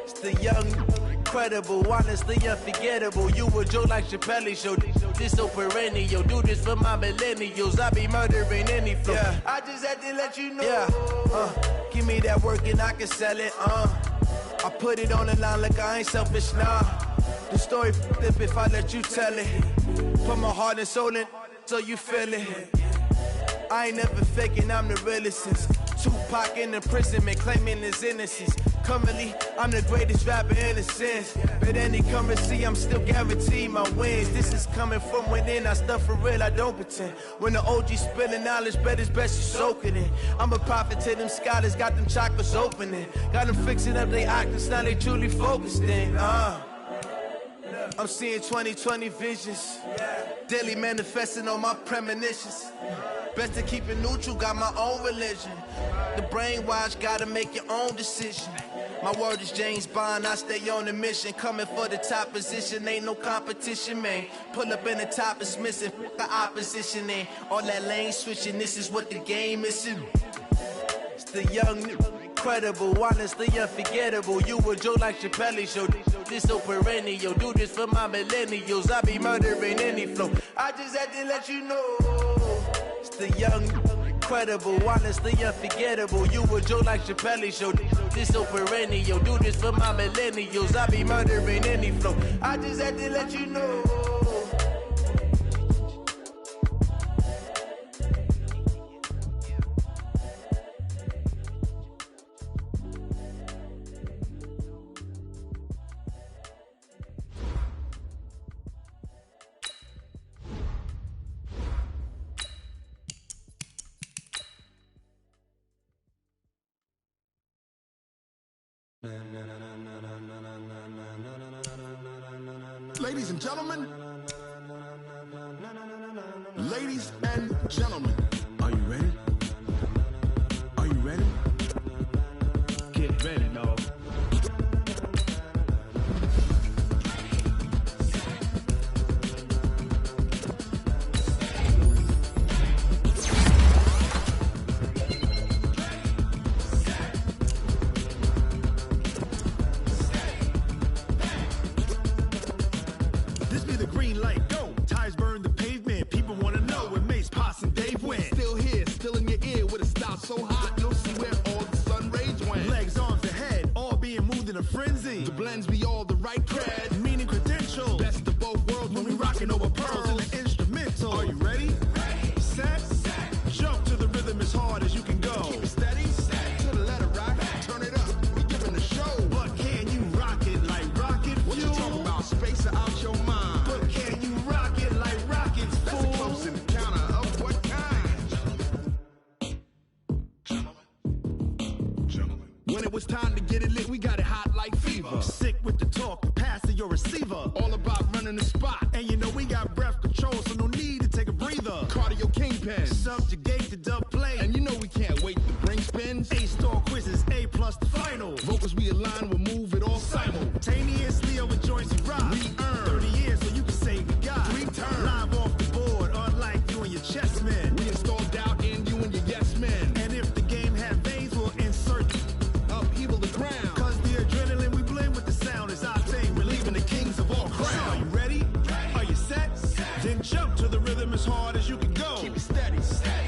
It's the young, incredible, honestly unforgettable. You a Joe like Chappelle show. This so perennial. Do this for my millennials. I be murdering any flow. Yeah. I just had to let you know. Yeah. Give me that work and I can sell it. I put it on the line like I ain't selfish, nah. The story flip if I let you tell it. Put my heart and soul in so you feel it. I ain't never faking, I'm the realest since Tupac in imprisonment, claiming his innocence. Currently, I'm the greatest rapper in a sense. But any currency, I'm still guaranteed my wins. This is coming from within, I stuff for real, I don't pretend. When the OG spilling knowledge, bet it's best you soak it in. I'm a prophet to them scholars, got them chakras opening. Got them fixing up their octaves, now they truly focused in. I'm seeing 2020 visions. Daily manifesting on my premonitions. Best to keep it neutral, got my own religion. The brainwash, gotta make your own decision. My word is James Bond, I stay on the mission. Coming for the top position, ain't no competition, man. Pull up in the top, it's missing, the opposition in. All that lane switching, this is what the game is. It's the young, incredible, honestly unforgettable. You a Joe like Chappelle show. This so perennial. Do this for my millennials. I be murdering any flow. I just had to let you know. It's the young, incredible, honestly unforgettable. You a Joe like Chappelle show. This so perennial. Do this for my millennials. I be murdering any flow. I just had to let you know. Ladies and gentlemen, ladies and gentlemen, are you ready? Are you ready? Get ready, dog. So hot, you'll see where all the sun rays went. Legs, arms, the head, all being moved in a frenzy. The blends be all the right cred, meaning credentials. Best of both worlds when we rockin' over pearls in the instrumental. Are you ready? Ready. Set. Jump to the rhythm as hard as you can go. Keep it steady. To the letter right. Turn it up. We giving the show. But can you rock it like rocket fuel? What you talking about? Space or out your mind. But can you rock it like rockets, fool? That's a close encounter of what kind? When it was time to get it lit, we got it hot like fever. Sick with the talk, pass to your receiver. All about running the spot. And you know we got breath control, so no pen. Subjugate the dub play. And you know we can't wait to bring spins. A-star quizzes, A+ the final. Vocals we align, we'll move it all simultaneously over joints we rock. We earn 30 years so you can say we got 3 turns. Live off the board, unlike you and your chess men. We install doubt in you and your yes men. And if the game had veins, we'll insert upheaval the ground. Cause the adrenaline we blend with the sound is our thing. Relieving the kings of all crowns. Are you ready? Are you set? Then jump to the rhythm as hard as you can go. Keep it steady,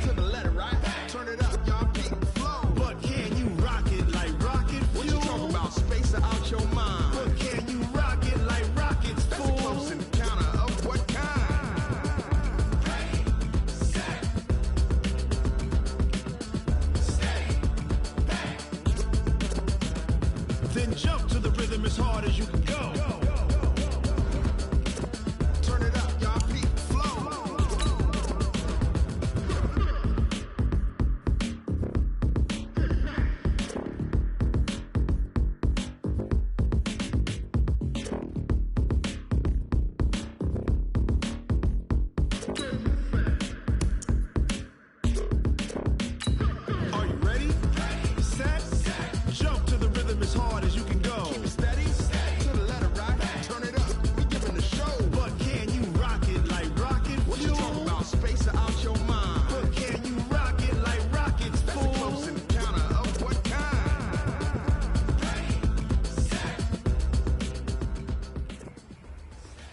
to the letter, right? Turn it up, y'all, keep it flow. But can you rock it like rocket fuel? What you talking about? Space out your mind. But can you rock it like rockets, fool? That's a close encounter of what kind? Set, stay, back. Then jump to the rhythm as hard as you can go. Turn it up, y'all, keep it flow. Are you ready? Set, jump to the rhythm as hard as you can go. Keep it steady, to the letter, right? Turn it up, we giving the show. But can you rock it like rocket fuel? What you talking about? Space out your mind. But can you rock it like rockets, fool? That's a close encounter of what kind?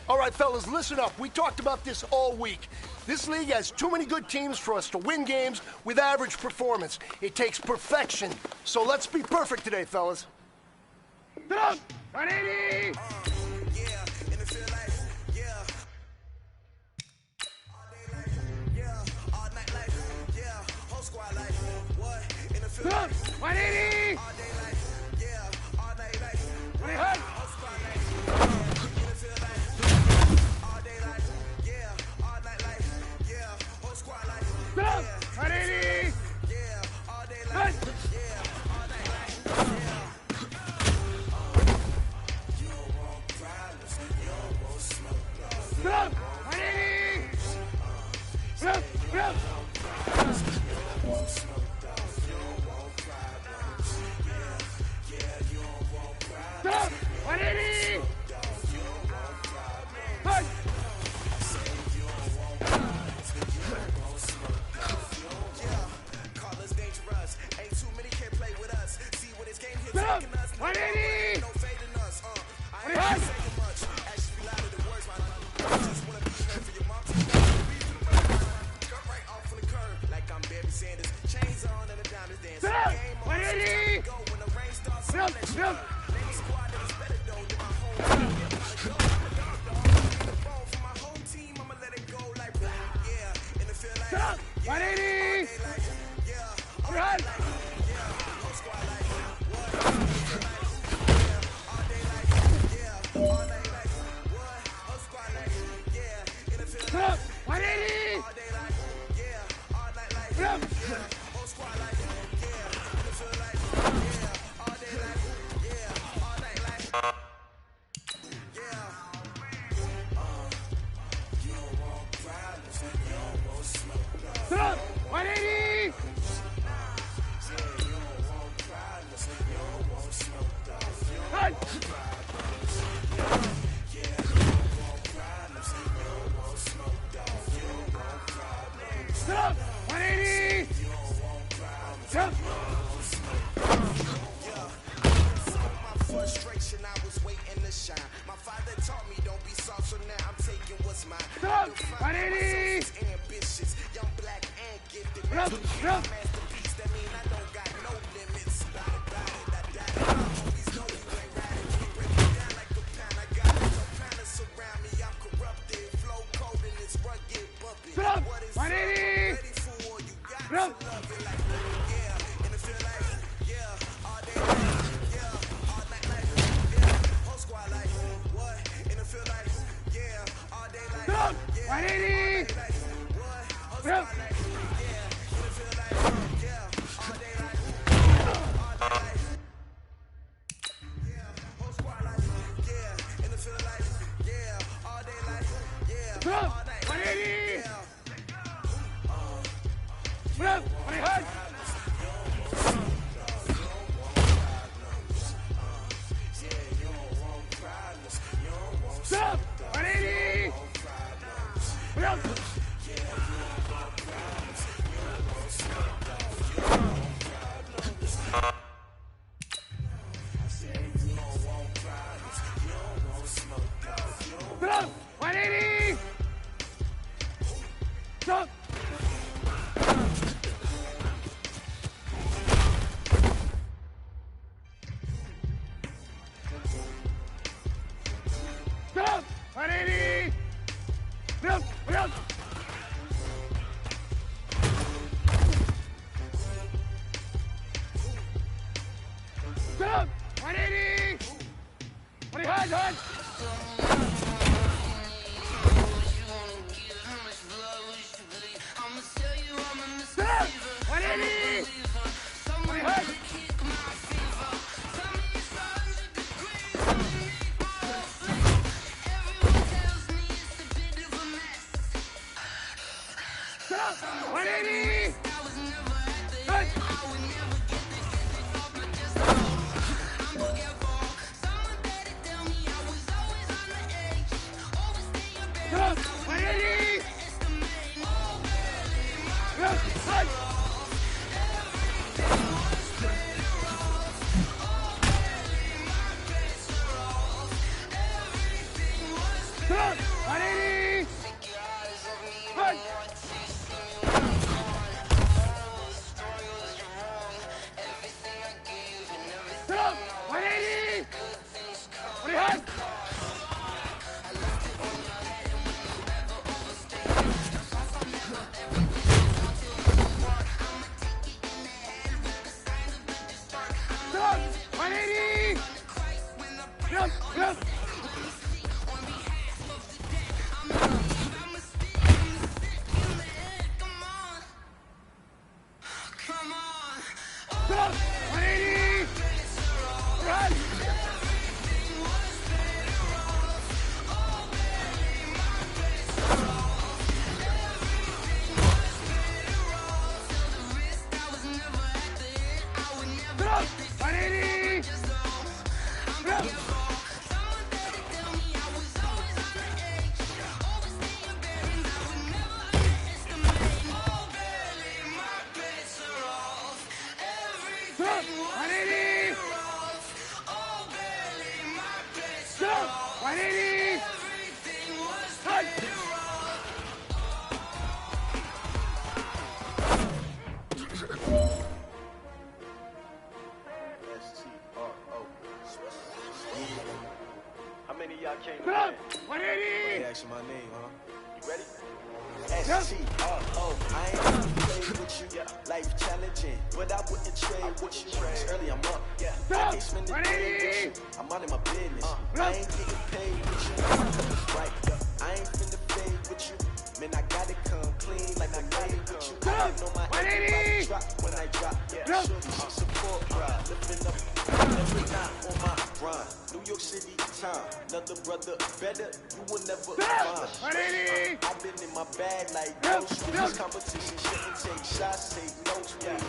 All right, fellas, listen up. We talked about this all week. This league has too many good teams for us to win games with average performance. It takes perfection. So let's be perfect today, fellas. 180! Stop! 180! Stop! 180! Stop! 180! Stop! Stop! Stop! 180! Hey! Stop! 180! Stop! 180! Stop! Stop! Stop! 180! Run! Stop! 180! Stop! Stop! 180! Stop! Stop! 180! Stop! Stop! Stop! 180! 20 hands, hands! Stop! 180! 20 hands! Stop! 180! Hands! Stop! 180! Stop! Hands! Stop! 180! Hands! Stop! 180! 20 hands! Stop! 180! Stop! Stop! Stop! 180! Run! Stop! 180! Stop! Stop! 180! Stop! 180! Halt! How many of y'all came to Stop! win? 180! Asking my name, huh? You ready? S-T-R-O, I ain't gonna play with you. Life challenging, but I wouldn't trade with you. It's early, I'm up. I can't spend the day with you. I'm out of my business. I ain't getting paid with you. My cup is right. I ain't finna fade with you. Man, I gotta come clean like I got it with you. I didn't know my everybody drop when I drop. Shorty, she support ride. Living up every night on my grind. New York City time. Another brother better, you will never find. I've been in my bag like ghost. This competition shouldn't take shots, take notes, please.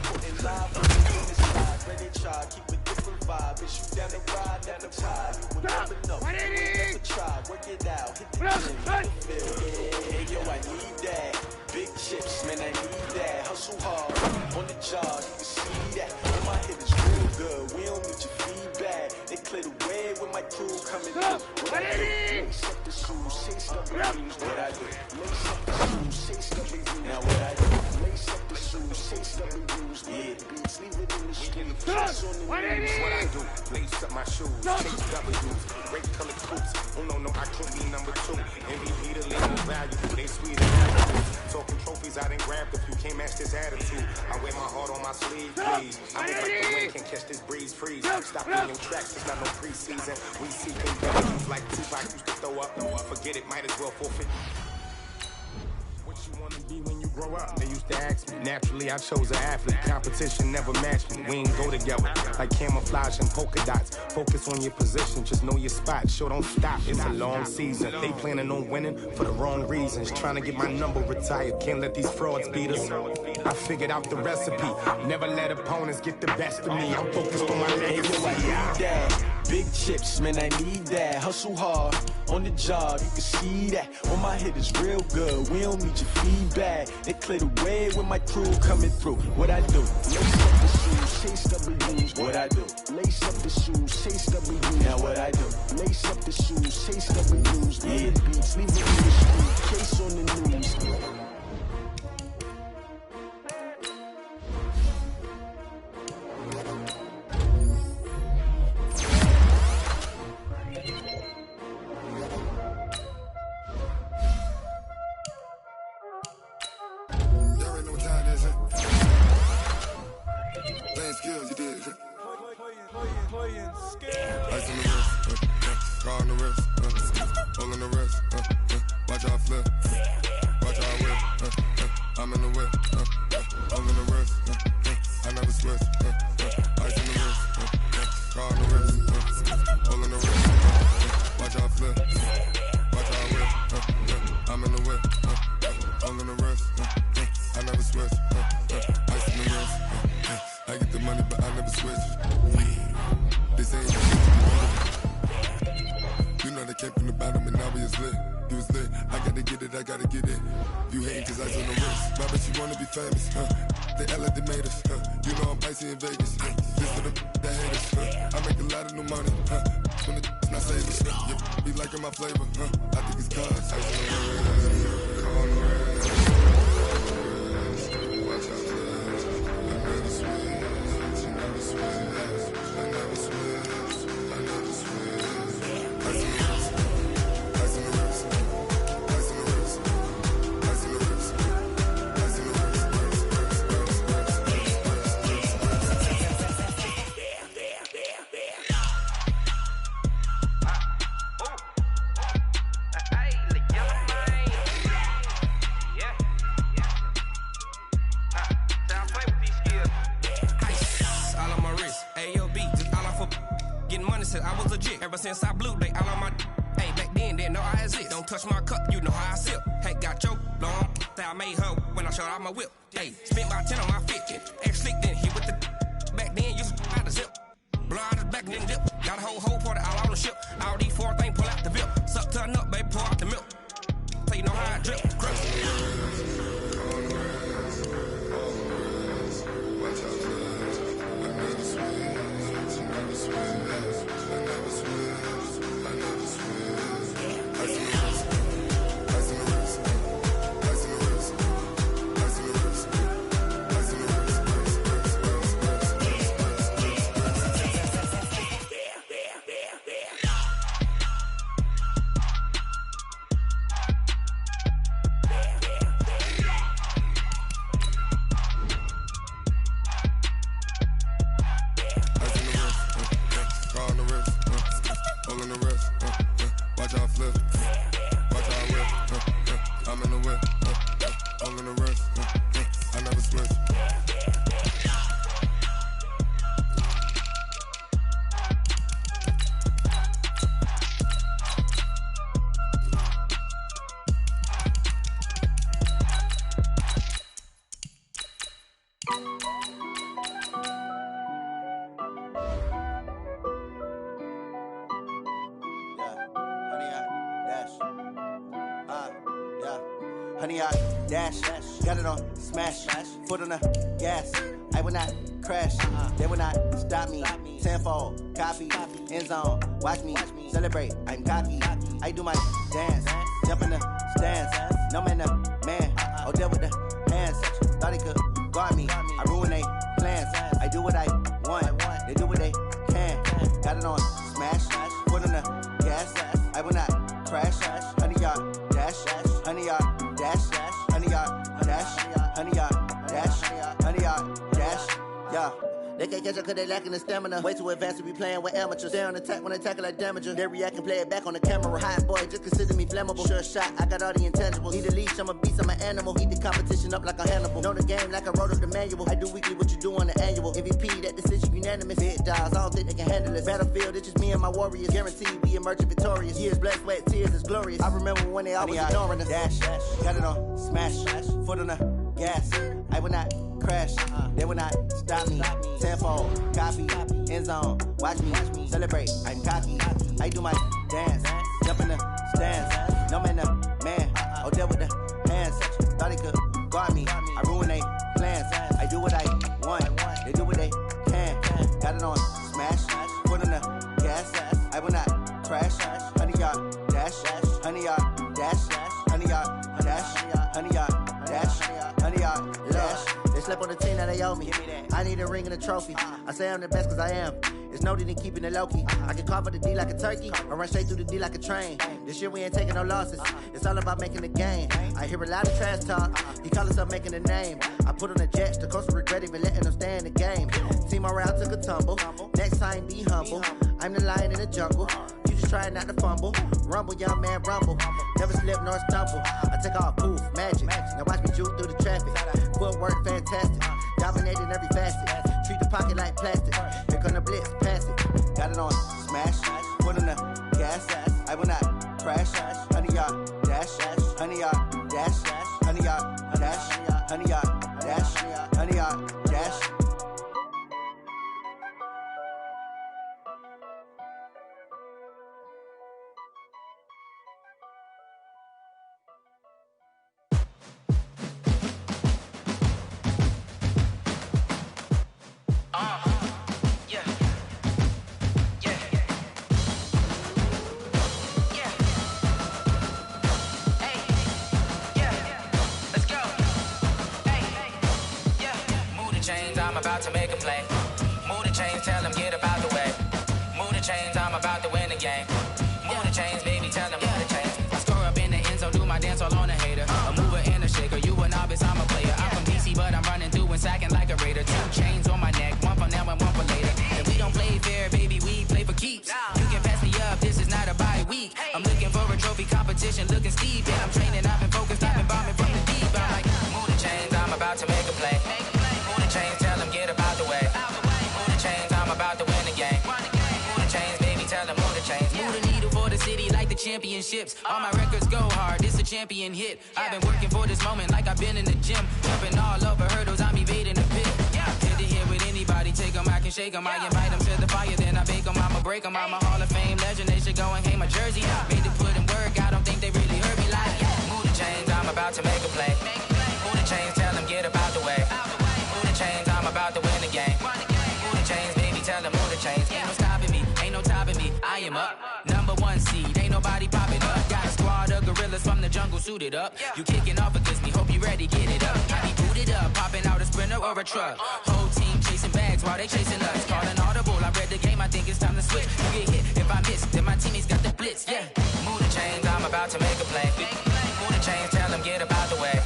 Putting live on the finish side. Ready try, keep a different vibe. It's you down the ride, never tired. You will never know. You will never try. Work it out, hit the gym, hit the field. Hey yo, I need that. Big chips, man, I need that. Hustle hard, on the job, you can see that. And my hit is real good, we don't need your feedback. They clear the way with my crew coming through. What I do? Lace up the shoes, chase up the reviews. What I do? Lace up the shoes, chase up the reviews. Now what I do? Lace up the shoes, chase up the reviews. Yeah, the beats, leave it in the street. Chase on the reviews. What I do? Lace up my shoes, chase W's. Great color coops. Oh no, I can't be number two. MVP the legal value, they sweet and attitude. Talking trophies, I didn't grab the few. Can't match this attitude. I wear my heart on my sleeve, please. I look like the wind can catch this breeze, freeze. Stop being tracks, it's not no preseason. We seeking W's like Tupac used to throw up. Forget it, might as well forfeit. What you wanna be when you grow up? They used to ask me. Naturally, I chose an athlete. Competition never matched me. We ain't go together like camouflage and polka dots. Focus on your position, just know your spot. Show don't stop. It's a long season. They planning on winning for the wrong reasons. Trying to get my number retired. Can't let these frauds beat us. I figured out the recipe. Never let opponents get the best of me. I'm focused on my legacy. Big chips, man, I need that. Hustle hard, on the job, you can see that. When my hit is real good, we don't need your feedback. They clear the way with my crew coming through. What I do? Lace up the shoes, I do? Lace up the shoes, chase the blues. Now what I do? Lace up the shoes, chase the blues. Yeah. The beats, leave it in the street, case on the news. Skills, you did. Ice on the wrist, car on the wrist, all on the wrist, watch out flip, watch out whip, I'm in the whip, all in the wrist, I never switch, ice on the wrist, car on the wrist, all in the wrist, watch out flip, watch out whip, I'm in the whip, all in the wrist, I never switch, ice on the wrist. I get the money, but I never switch. This ain't you know they came from the bottom and now we is lit. You was lit. I gotta get it, I gotta get it. You hating cause ice on the wrist. Why bet you wanna be famous, They act like they made us, You know I'm icy in Vegas, This for the haters, I make a lot of new money, When it's not savers, You be liking my flavor, I think it's cause ice on the wrist. Car on the wrist. Watch out for this. I never switch. Ever since I blew, they all on my hey, back then, didn't know I exist. Don't touch my cup, you know how I sip. Hey, got your long, say I made her when I showed out my whip. Hey, spent about 10 on my 50. Ex-slick, then he with the back then, used to out the zip. Blow out his back and then dip. Got a whole party all on the ship. All these 4 things pull out the VIP. Suck to a nut, baby, pour out the milk. So you know how I drip. Crush. Honey, I dash, got it on smash, foot on the gas. I will not crash, they will not stop me. Tenfold, copy, end zone, watch me celebrate. I'm cocky, I do my dance, jump in the stands. No man, the man, oh, deal with the hands. Thought he could guard me, I ruin they plans. I do what I want, they do what they can. Got it on smash, foot on the gas. I will not crash, honey, y'all dash, honey, y'all dash, honey, y'all dash, honey, y'all dash, honey, y'all dash, yeah. They can't catch up cause they lacking the stamina. Way too advanced to be playing with amateurs. Stay on attack when I tackle like damager. They react and play it back on the camera. Hot boy, just consider me flammable. Sure shot, I got all the intangibles. Need a leash, I'm a beast, I'm an animal. Heat the competition up like a Hannibal. Know the game like I wrote up the manual. I do weekly what you do on the annual. MVP, that decision unanimous. Big dogs, I don't think they can handle this. Battlefield, it's just me and my warriors. Guaranteed we emerging victorious. Years, blood, sweat, tears, it's glorious. I remember when they always ignoring us. Dash, got it on smash, foot on the gas. I will not crash, they will not stop me. Tenfold, copy, end zone, watch me celebrate. I'm cocky, I do my dance, jump in the stands. No man, the man, oh, deal with the hands. Thought he could guard me, I ruin they plans. I do what I want, they do what they can. Got it on told me. I need a ring and a trophy. I say I'm the best cause I am. It's no need in keeping it low-key. I can carve up the D like a turkey or run straight through the D like a train. This year we ain't taking no losses. It's all about making the game. I hear a lot of trash talk. He call himself making a name. I put on the Jets. The coach will regret even letting them stay in the game. Team morale took a tumble. Next time be humble. I'm the lion in the jungle. You just trying not to fumble. Rumble, young man, rumble. Never slip nor stumble. I take off, poof, magic. Now watch me juke through the traffic. Footwork fantastic. Dominating every facet. Treat the pocket like plastic. Here come the blitz, pass it. Got it on smash. Foot on the gas. I will not crash. 100-yard dash. 100-yard dash. 100-yard dash. 100-yard dash. 100-yard dash. I'm about to make a play. Move the chains, tell them get up out the way. Move the chains, I'm about to win the game. Move the chains, baby, tell them move the chains. I score up in the end zone, do my dance all on a hater. A mover and a shaker, you a novice, I'm a player. I'm from DC, but I'm running through and sacking like a raider. 2 chains on my neck, one for now and one for later. And we don't play fair, baby, we play for keeps. You can pass me up, this is not a bye week. I'm looking for a trophy competition, looking steep. And I'm training, I've been focused, I've been bombing from the deep. I'm like, move the chains, I'm about to make a play. Move the chains, tell them get up out the way. Move the chains, I'm about to win the game. Move the chains, baby, tell them move the chains. Move the needle for the city like the championships. All my records go hard, this a champion hit. I've been working for this moment like I've been in the gym. Jumping all over hurdles, I'm evading the pit. Hit the hit with anybody, take them, I can shake them. I invite them to the fire, then I bake them. I'ma break them, I'm a Hall of Fame legend. They should go and hang my jersey. Made to put in work, I don't think they really heard me like, move the chains, I'm about to make a play. Move the chains, tell them get up out the way. Move the chains, I'm about to win the game. Move the chains, baby, tell them move the chains. Ain't no stopping me, ain't no topping me. I am up, #1 seed, ain't nobody popping up. Got a squad of gorillas from the jungle suited up. You kicking off against me, hope you ready, get it up. I be booted up, popping out a sprinter or a truck. Whole team chasing bags while they chasing us. Calling audible, I read the game, I think it's time to switch. You get hit if I miss, then my teammates got the blitz, yeah. Move the chains, I'm about to make a play. Move the chains, tell them get up out the way.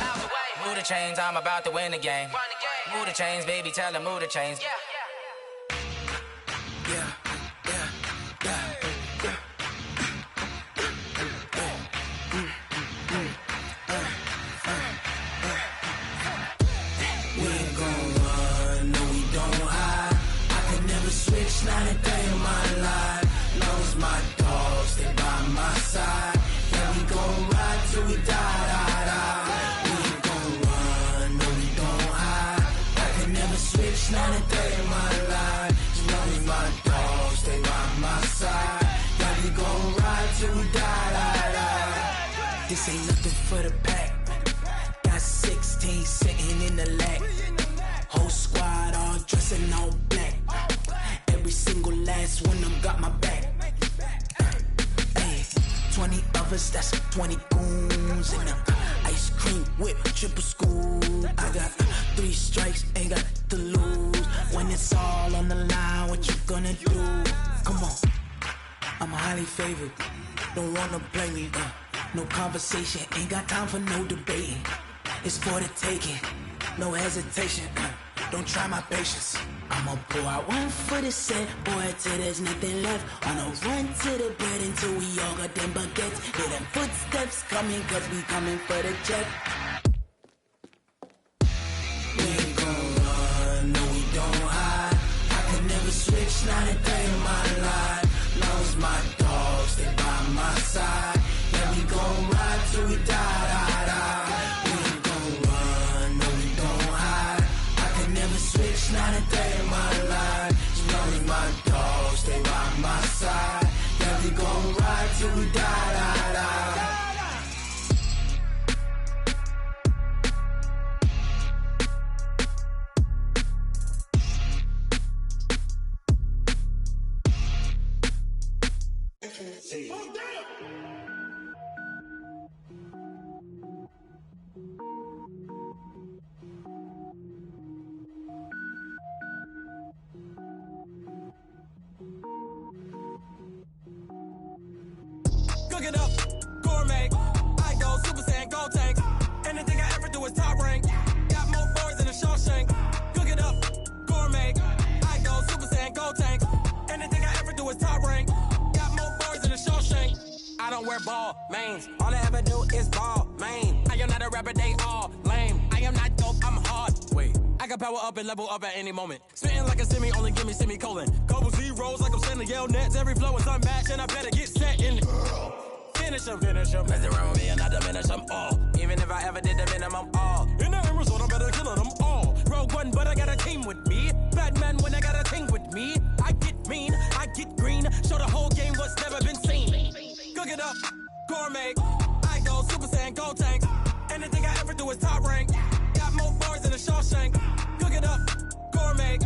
Move the chains, I'm about to win the game. Move the chains, baby, tell them move the chains. Switch, not a day in my life. Knows my dogs, they by my side. Yeah, we gon' ride till we die. We ain't gon' run, no, we don't hide. I can never switch, not a day in my life. Knows my dogs, they by my side. Yeah, we gon' ride till we die. This ain't nothing for the pack. Got 16 sitting in the lag. Whole squad all dressing all black. Every single last one of them got my back. Hey, 20 of us, that's 20 goons in them. Ice cream whip, triple scoop. I got 3 strikes, ain't got to lose. When it's all on the line, what you gonna do? Come on, I'm highly favored. Don't wanna play me, no conversation, ain't got time for no debating. It's for the taking, no hesitation. Don't try my patience. I'ma pour out one for the set, boy, till there's nothing left. On a run to the bread until we all got them baguettes. Hear them footsteps coming, cause we coming for the check. We ain't gon' run, no, we don't hide. I can never switch, not a day in my life. Knows my dogs, they by my side. Yeah, we gon' ride till we die. We ain't gon' run, no, we don't hide. I can never switch, not a day in my life. Knows my dogs, they by my side. Yeah, we gon' ride till we die. it up, gourmet. I go Super Saiyan, go tank. Anything I ever do is top rank. Got more boys than a Shawshank. Cook it up, gourmet. I go Super Saiyan, go tank. Anything I ever do is top rank. Got more boys than a Shawshank. I don't wear ball mains. All I ever do is ball main. I am not a rapper, they all lame. I am not dope, I'm hard. Wait, I can power up and level up at any moment. Spitting like a semi, only give me semicolon. Couple zeros like I'm sending yell nets. Every flow is unmatched and I better get set in. Finish them. Mess around with me and I diminish them all. Even if I ever did the minimum all. In the end result, I'm better killing them all. Rogue One, but I got a team with me. Batman when I got a thing with me. I get mean, I get green. Show the whole game what's never been seen. Cook it up, gourmet. I go Super Saiyan, go tank. Anything I ever do is top rank. Got more bars than a Shawshank. Cook it up, gourmet.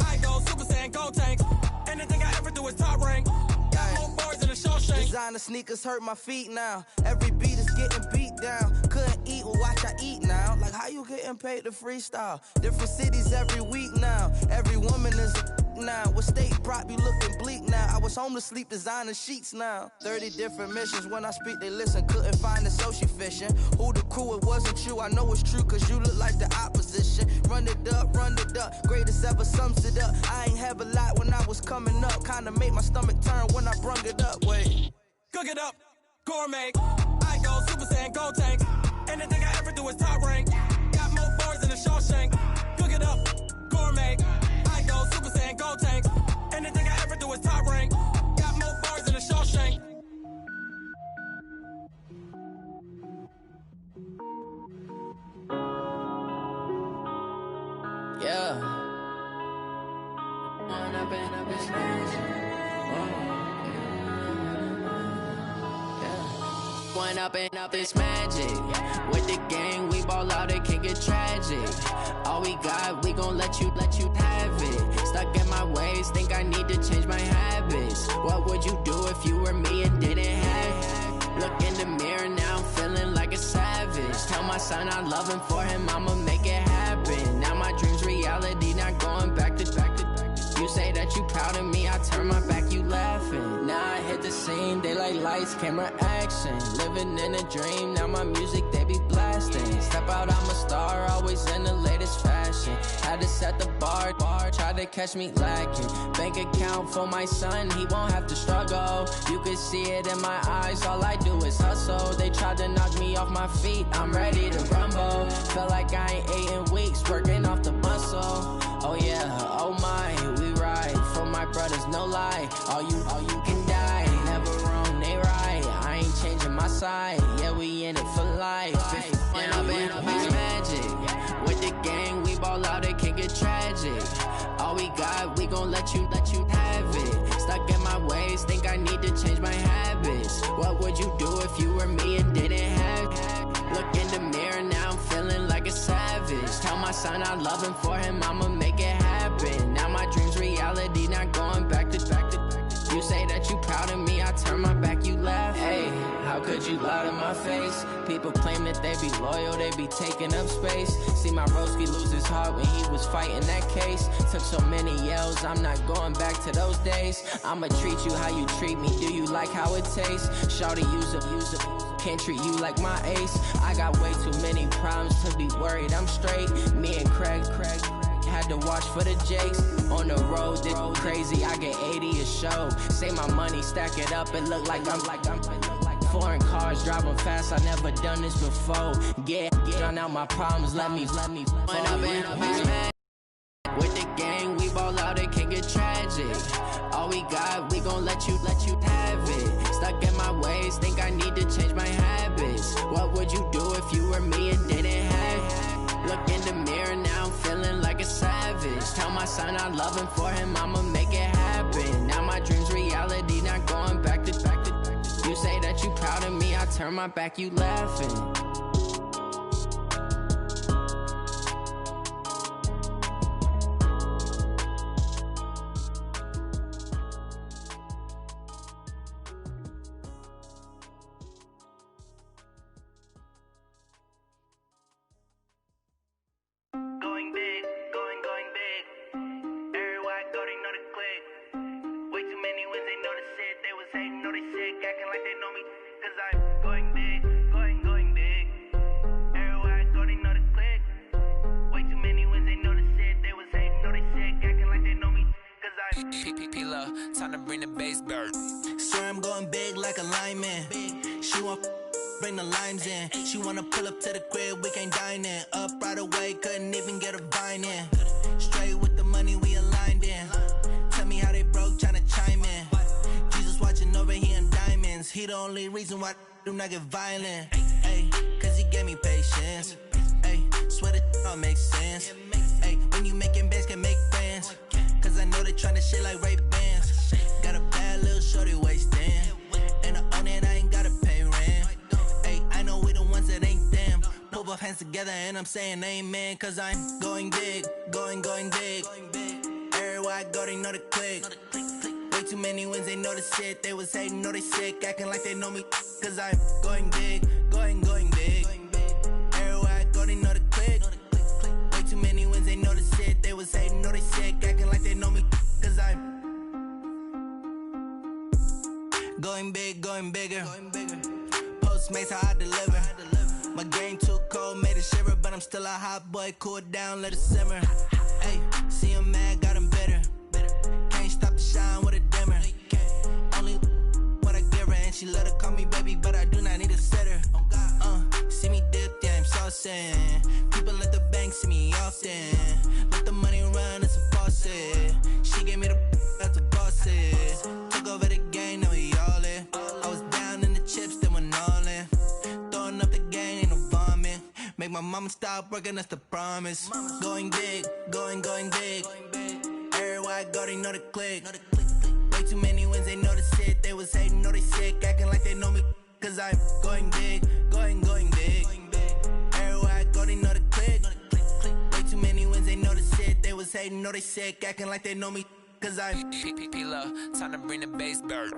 I go Super Saiyan, go tank. Anything I ever do is top rank. Got more bars than a Shawshank. Designer sneakers hurt my feet now. Every beat is getting beat down. Couldn't eat, well watch I eat now. Like how you getting paid to freestyle? Different cities every week now. Every woman is a now. With state prop, you looking bleak now. I was home to sleep, designer sheets now. 30 different missions. When I speak, they listen. Couldn't find the social fishing. Who the crew, it wasn't you. I know it's true, cause you look like the opposition. Run it up. Greatest ever sums it up. I ain't have a lot when I was coming up. Kinda made my stomach turn when I brung it up. Wait. Cook it up, gourmet. I go Super Saiyan, go tank. Anything I ever do is top rank. Got more bars than a Shawshank. Cook it up, gourmet. I go Super Saiyan, go tank. Anything I ever do is top rank. Got more bars than a Shawshank. Yeah. When I've been up this When up this magic. With the gang, we ball out, it can get tragic. All we got, we gon' let you have it. Stuck in my ways, think I need to change my habits. What would you do if you were me and didn't have it? Look in the mirror, now I'm feeling like a savage. Tell my son I love him, for him I'ma make it happen. Now my dream's reality, not going back to. You say that you proud of me, I turn my back, you laughing. Now I hit the scene, daylight lights, camera action. Living in a dream, now my music, they be blasting. Step out, I'm a star, always in the latest fashion. Had to set the bar, try to catch me lacking. Bank account for my son, he won't have to struggle. You can see it in my eyes, all I do is hustle. They tried to knock me off my feet, I'm ready to rumble. Felt like I ain't ate in weeks, working off the muscle. Oh yeah, oh my, we ride for my brothers, no lie. All you can die, never wrong, they right. I ain't changing my side, yeah, we in it for life. When I've been up this magic. With the gang, we ball out, it can get tragic. All we got, we gon' let you have it. Stuck in my ways, think I need to change my habits. What would you do if you were me and didn't have it? Look in the mirror, now I'm feeling like a savage. Tell my son I love him, for him I'ma make it happen. Now my dream's reality, not going back to. You say that you proud of me, I turn my back, you laugh. Hey, how could you lie to my face? People claim that they be loyal, they be taking up space. See my broski lose his heart when he was fighting that case. Took so many yells, I'm not going back to those days. I'ma treat you how you treat me, do you like how it tastes? Shawty, use it. Can't treat you like my ace. I got way too many problems to be worried, I'm straight. Me and Craig had to watch for the Jakes. On the road, this crazy, I get 80 a show. Say my money, stack it up, it look like I'm foreign cars, driving fast, I never done this before. Get drown out my problems, let me When I've been up this man. With the gang, we ball out, it can get tragic. All we got, we gon' let you have it. Stuck in my ways, think I need to change my habits. What would you do if you were me and didn't have it? Look in the mirror, now I'm feeling like a savage. Tell my son I love him, for him I'ma make it happen. Now my dream's reality, not going back to. You say that you proud of me, I turn my back, you laughing. Way too many wins, they know the shit. They was hating, know they sick, acting like they know me. Cause Time to bring the bass bird. Swear I'm going big like a lineman. She want bring the limes in. She wanna pull up to the crib, we can't dine in. Up right away, couldn't even get a vine in. Straight with the money we aligned in. Tell me how they broke, tryna chime in. Jesus watching over here in diamonds. He the only reason why I do not get violent. Ay, cause he gave me patience. Ay, swear that all makes sense. Ay, when you making bands, can make friends. Cause I know they tryna shit like Ray-Bans. Got a bad little shorty wasting. And I own it, I ain't gotta pay rent. Ay, I know we the ones that ain't them. Put both hands together and I'm saying amen. Cause I'm going big, going big. Everywhere I go, they know the click. Way too many wins, they know the shit. They was hating, know they sick, acting like they know me. Cause I'm going big, going big. Everywhere I go, they know the click. Way too many wins, they know the shit. They was hating, know they sick, acting like they know me. Cause I'm going big, going bigger. Postmates how I deliver. My game too cold, made it shiver. But I'm still a hot boy, cool it down, let it simmer. Hey, see him mad, got him bitter. Can't stop the shine with a dimmer. Only what I give her, and she let her call me baby, but I do not need a sitter. See me dip, yeah, I'm saucing. People at the bank see me often. Let the money run, it's a faucet. She gave me the that's a bossy. Took over the game, now we all in. I was down in the chips, then went all in. Throwing up the game, ain't no vomit. Make my mama stop working, that's the promise. Going big, going big. Everywhere I go, they know the click. Way too many wins, they know the shit. They was hating, know they sick, acting like they know me. Cause I'm going big, going big. Everywhere I go, they know the click. Way too many wins, they know the shit. They was hating, know they sick, acting like they know me. Cause I'm time to bring the bass bird.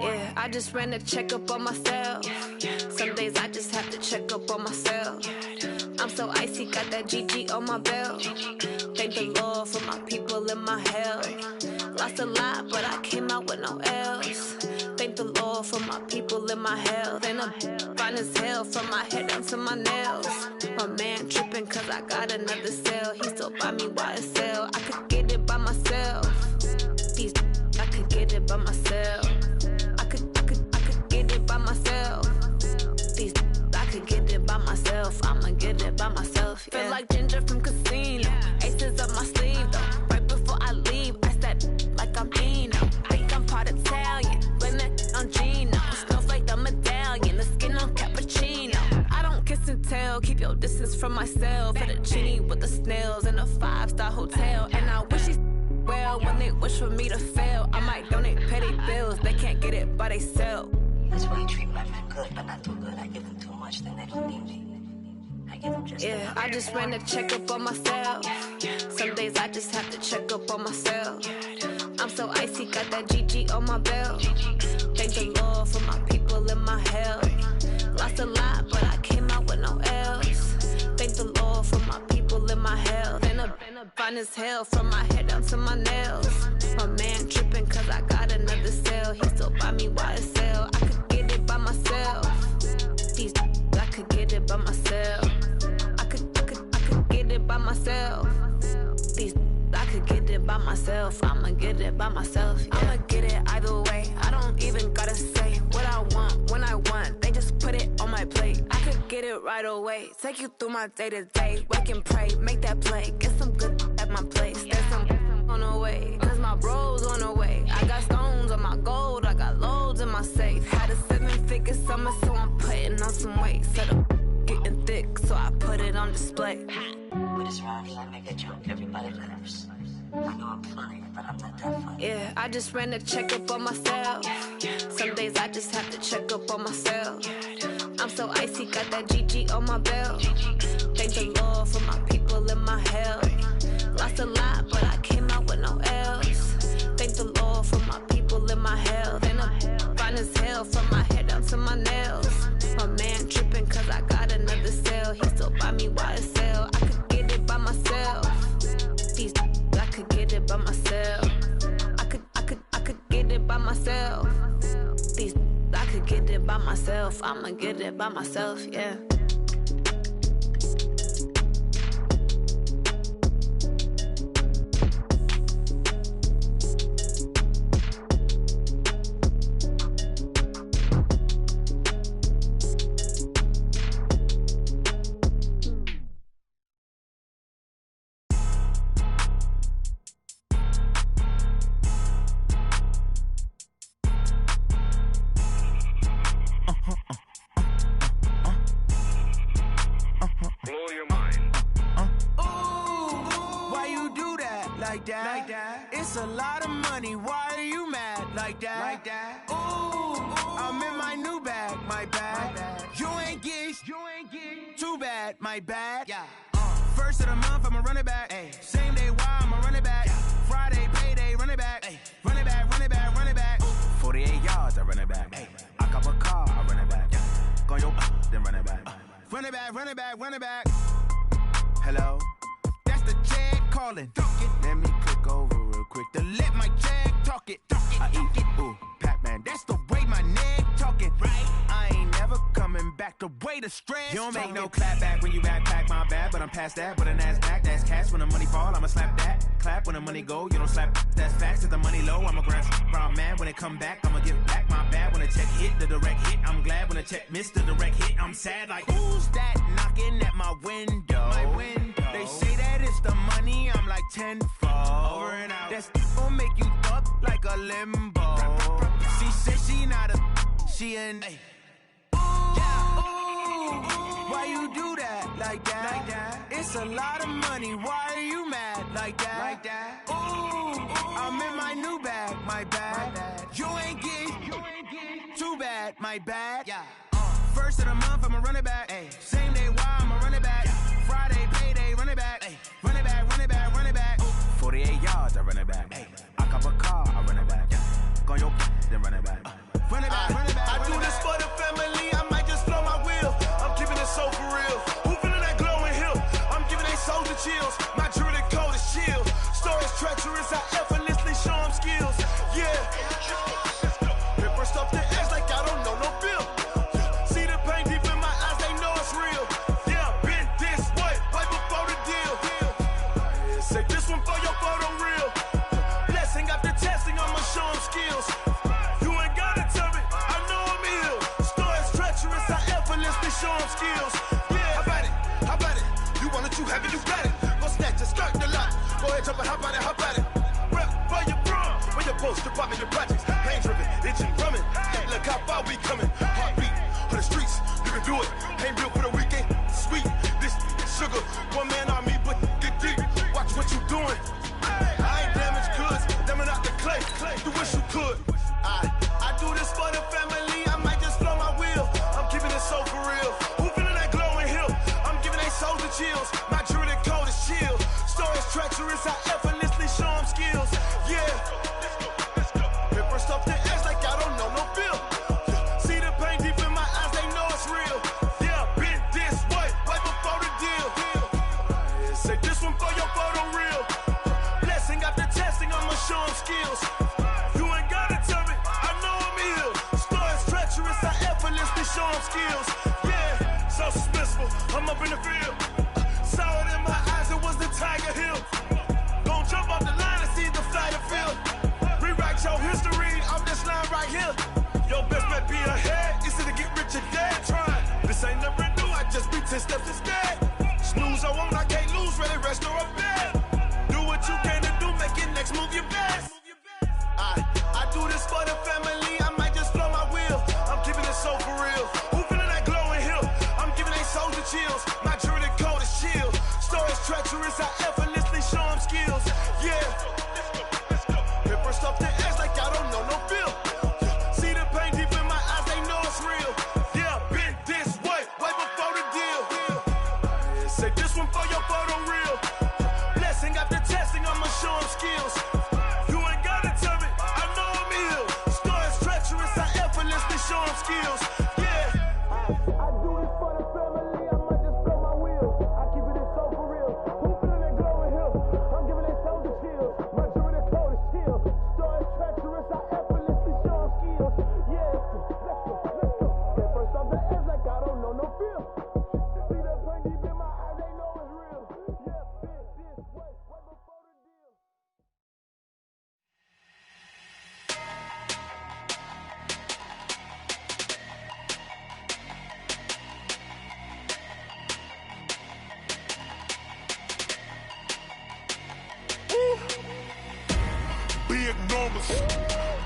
Yeah, I just ran a checkup on myself. Some days I just have to check up on myself. I'm so icy, got that GG on my belt. Thank the Lord for my people in my health. Lost a lot, but I came out with no L's. Thank the Lord for my people in my health. And I'm fine as hell from my head down to my nails. My man tripping cause I got another cell. He still buy me YSL. I could get it by myself. These I could get it by myself. I could get it by myself. These I could get it by myself. I'ma get it by myself. Yeah. Feel like Ginger from Casino. Aces up my sleeve though. Right before I leave, I step like I'm Eno. Think I'm part Italian. Blame that on Gino. Smells like the medallion. The skin on cappuccino. I don't kiss and tell. Keep your distance from myself. Fettuccine with the snails in a 5-star hotel. And I wish he's well when they wish for me to fail. I might donate petty bills. They can't get it by themselves. That's why you treat my men good, but not too good. I give them too much, then they don't need me. I give them just yeah, I just ran a checkup on myself. Some days I just have to check up on myself. I'm so icy, got that GG on my belt. Thank the Lord for my people in my health. Lost a lot, but I came out with no L's. Thank the Lord for my people in my health. And I'm fine as hell from my head down to my nails. My man tripping cause I got another cell. He still buy me YSL. I could get it by myself. These I could get it by myself. I could get it by myself. These I could get it by myself. I'ma get it by myself. Yeah. I'ma get it either way. I don't even gotta say what I want when I want. They just put it on my plate. I could get it right away. Take you through my day to day. Wake and pray, make that play. Get some good at my place. There's some on the way. Cause my bro's on the way. I got stones on my gold. I got loads in my safe. Had a 7-figure summer, so I'm putting on some weight. Set up getting thick, so I put it on display. With this round, I make a joke. Everybody laughs. I know I'm funny, but I'm not that funny. Yeah, I just ran a checkup on myself. Some days I just have to check up on myself. I'm so icy, got that GG on my belt. Thank the Lord for my people in my health. Lost a lot, but I came out with no L's. Thank the Lord for my people in my health. And I'm fine as hell from my head down to my nails. My man tripping cause I got another cell. He still buy me YSL. I could get it by myself. These I could get it by myself. I could get it by myself. These I could get it by myself. I'ma get it by myself, yeah. It's a lot of money, why are you mad like that? Ooh, I'm in my new bag, my bad. You ain't get too bad, my bad. Yeah. First of the month, I'ma run it back. Ay. Same day, why I'ma run it back. Friday, payday, run it back. Ay. Run it back, run it back, run it back. 48 yards, I run it back. Ay. I cop a car, I run it back. Go yo, then run it back. Run it back, run it back, run it back. Hello? That's the check calling. Let me click over real quick to let my check talk it. I eat it, ooh, Pac-Man. That's the way my neck talking. Right? I ain't never coming back the way the stress. You don't make no clap back when you backpack, my bad. But I'm past that, but a NASDAQ, that's cash. When the money fall, I'ma slap that. Clap when the money go, you don't slap. That's facts. If the money low, I'ma grab brown man. When it come back, I'ma give back my bad. When the check hit, the direct hit, I'm glad. When the check missed the direct hit, I'm sad. Like, who's that knocking at my window? My window. They say that it's the money, I'm like tenfold. Over and out. That's gon' make you up like a limbo. She said she not a, she an. Why you do that like that? It's a lot of money, why are you mad like that? Ooh, I'm in my new bag, my bad. You ain't get too bad, my bad. Yeah. First of the month, I'ma run it back. Ay. Same day, why I'ma run it back. Friday, payday, run it back. Ay. Run it back, run it back, run it back. 48 yards, I run it back. Ay. I cop a car, I run it back. Go yo, then run it back. Run it back, run it back. I do this for the family, I might just blow my wheel. I'm keeping it so for real. Who feeling that glowing hill? I'm giving they soldier chills. My jewelry code is chill. Stories treacherous, I effortlessly show them skills. Yeah. Hit first off the edge like I don't know no feel. See the pain deep in my eyes, they know it's real. Yeah, been this way, right before the deal. Say this one for your photo real. Blessing after testing, I'ma show them skills. You ain't gotta tell me, I know I'm ill. Stories treacherous, I effortlessly show them skills. Yeah, how about it? You want it, you have it, you got it. Go snatch it, start the lot. Go ahead, jump it, how about it? Rep for your bro, for your post, your pop, and your projects. Pain driven, itching, drumming. Hey, look how far we coming. Heartbeat for the streets, you can do it. Ain't built for the weekend, sweet. This sugar, one man on me, but get deep. Watch what you doing. I ain't damaged goods, damning out the clay. You wish you could. I do this for the family, I might just blow my wheel. I'm keeping it so for real. Who feeling that glowing hill? I'm giving they soldier chills. My jewelry code is chill. Stories treacherous, I effortlessly show them skills. Yeah. Hit first off the edge like I don't know no feel. See the pain deep in my eyes, they know it's real. Yeah, been this way, right before the deal. Say this one for your photo real. Blessing after testing, I'ma show them skills. You ain't gotta tell me, I know I'm ill. Stories treacherous, I effortlessly show them skills. Yeah, so suspenseful, I'm up in the field. Saw it in my eyes, it was the Tiger Hill. Gon' jump off the line and see the flight of field. Rewrite your history off this line right here. Your best bet be ahead, easy to get rich or dead trying. This ain't never new, I just be 10 steps instead. Snooze I won't, I can't lose, really rest or a bed. Do what you can to do, make your next move your best. I do this for the family, I might just blow my wheel. I'm keeping it so for real. Who feeling that glowing hill? I'm giving they soldier chills. My jewelry code is chill. Stories treacherous, I effortlessly show them skills. Yeah.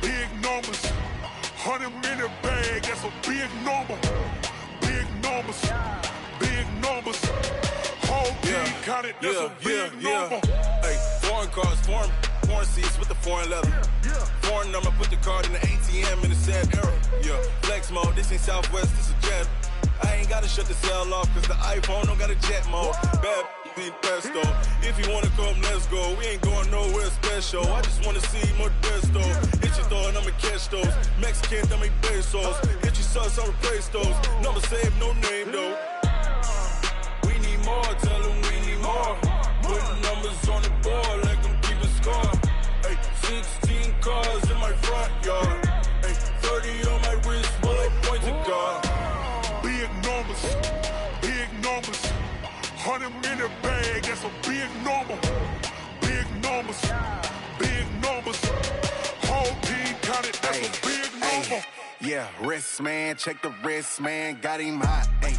Big numbers, 100-minute bag, that's a big number. Big numbers, whole team counted, that's a big number. Hey, foreign cars, foreign seats with the foreign leather. Foreign number, put the card in the ATM in the sad era. Yeah, flex mode, this ain't Southwest, this is jet. I ain't gotta shut the cell off, cause the iPhone don't got a jet mode. Bad need pesto. If you wanna come, let's go. We ain't going nowhere special. I just wanna see more desto. Hit your throw and I'ma catch those. Mexican, dummy pesos. Hit your sauce, I'll replace those. Number saved, no name though. We need more, tell them we need more. Putting numbers on the board, like them keep a score. Hey, 16 cars in my front yard. Hey, 30 on my wrist, bullet points of God. Big numbers, 100-minute bag, that's a big number. Big numbers, whole team counted, that's a big number. Yeah, wrist man, check the wrist man, got him hot. Ay,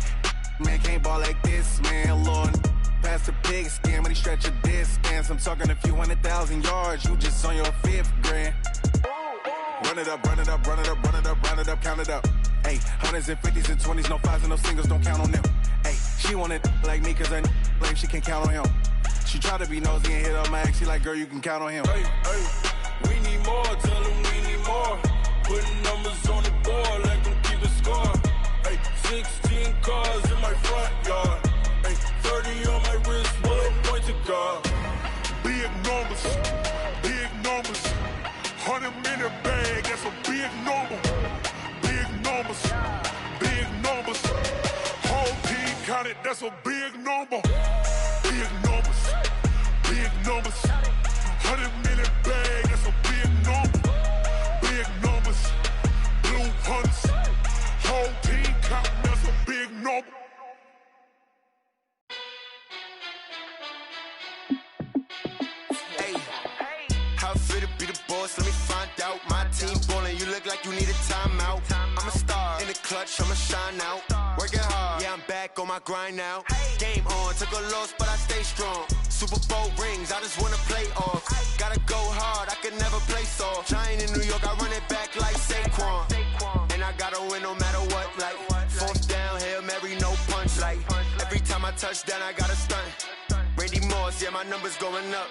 man can't ball like this, man. Lord, past the pig skin when he stretch a distance. I'm talking a few 100,000 yards, you just on your 5th grand. Run it up, count it up. Ay, hundreds and 50s and 20s, no 5s and no singles, don't count on them. Ay, she want it like me cause her lame, she can't count on him. She try to be nosy and hit up my ex, she like, girl, you can count on him. Hey, we need more, tell them we need more. Putting numbers on the board, like them keep a score. Hey, 16 cars in my front yard. Hey, 30 on my wrist, bullet points of God. Big numbers, 100-minute bag, that's a big number. Big numbers, whole team counted, that's a big number. Big numbers, 100-minute bag, that's a big number. Big numbers, blue hunts, whole team counting, that's a big number. Hey, how it feel to be the boss? Let me find out. My team ballin', you look like you need a timeout. I'm a star in the clutch, I'ma shine out. Working hard, yeah, I'm back on my grind now. Game on, took a loss, but I stay strong. Super Bowl rings, I just wanna play off. Gotta go hard, I can never play soft. Giant in New York, I run it back like Saquon. And I gotta win no matter what, like 4th down, Hail Mary, no punch. Like every time I touch down, I gotta stunt. Randy Moss, yeah, my numbers going up.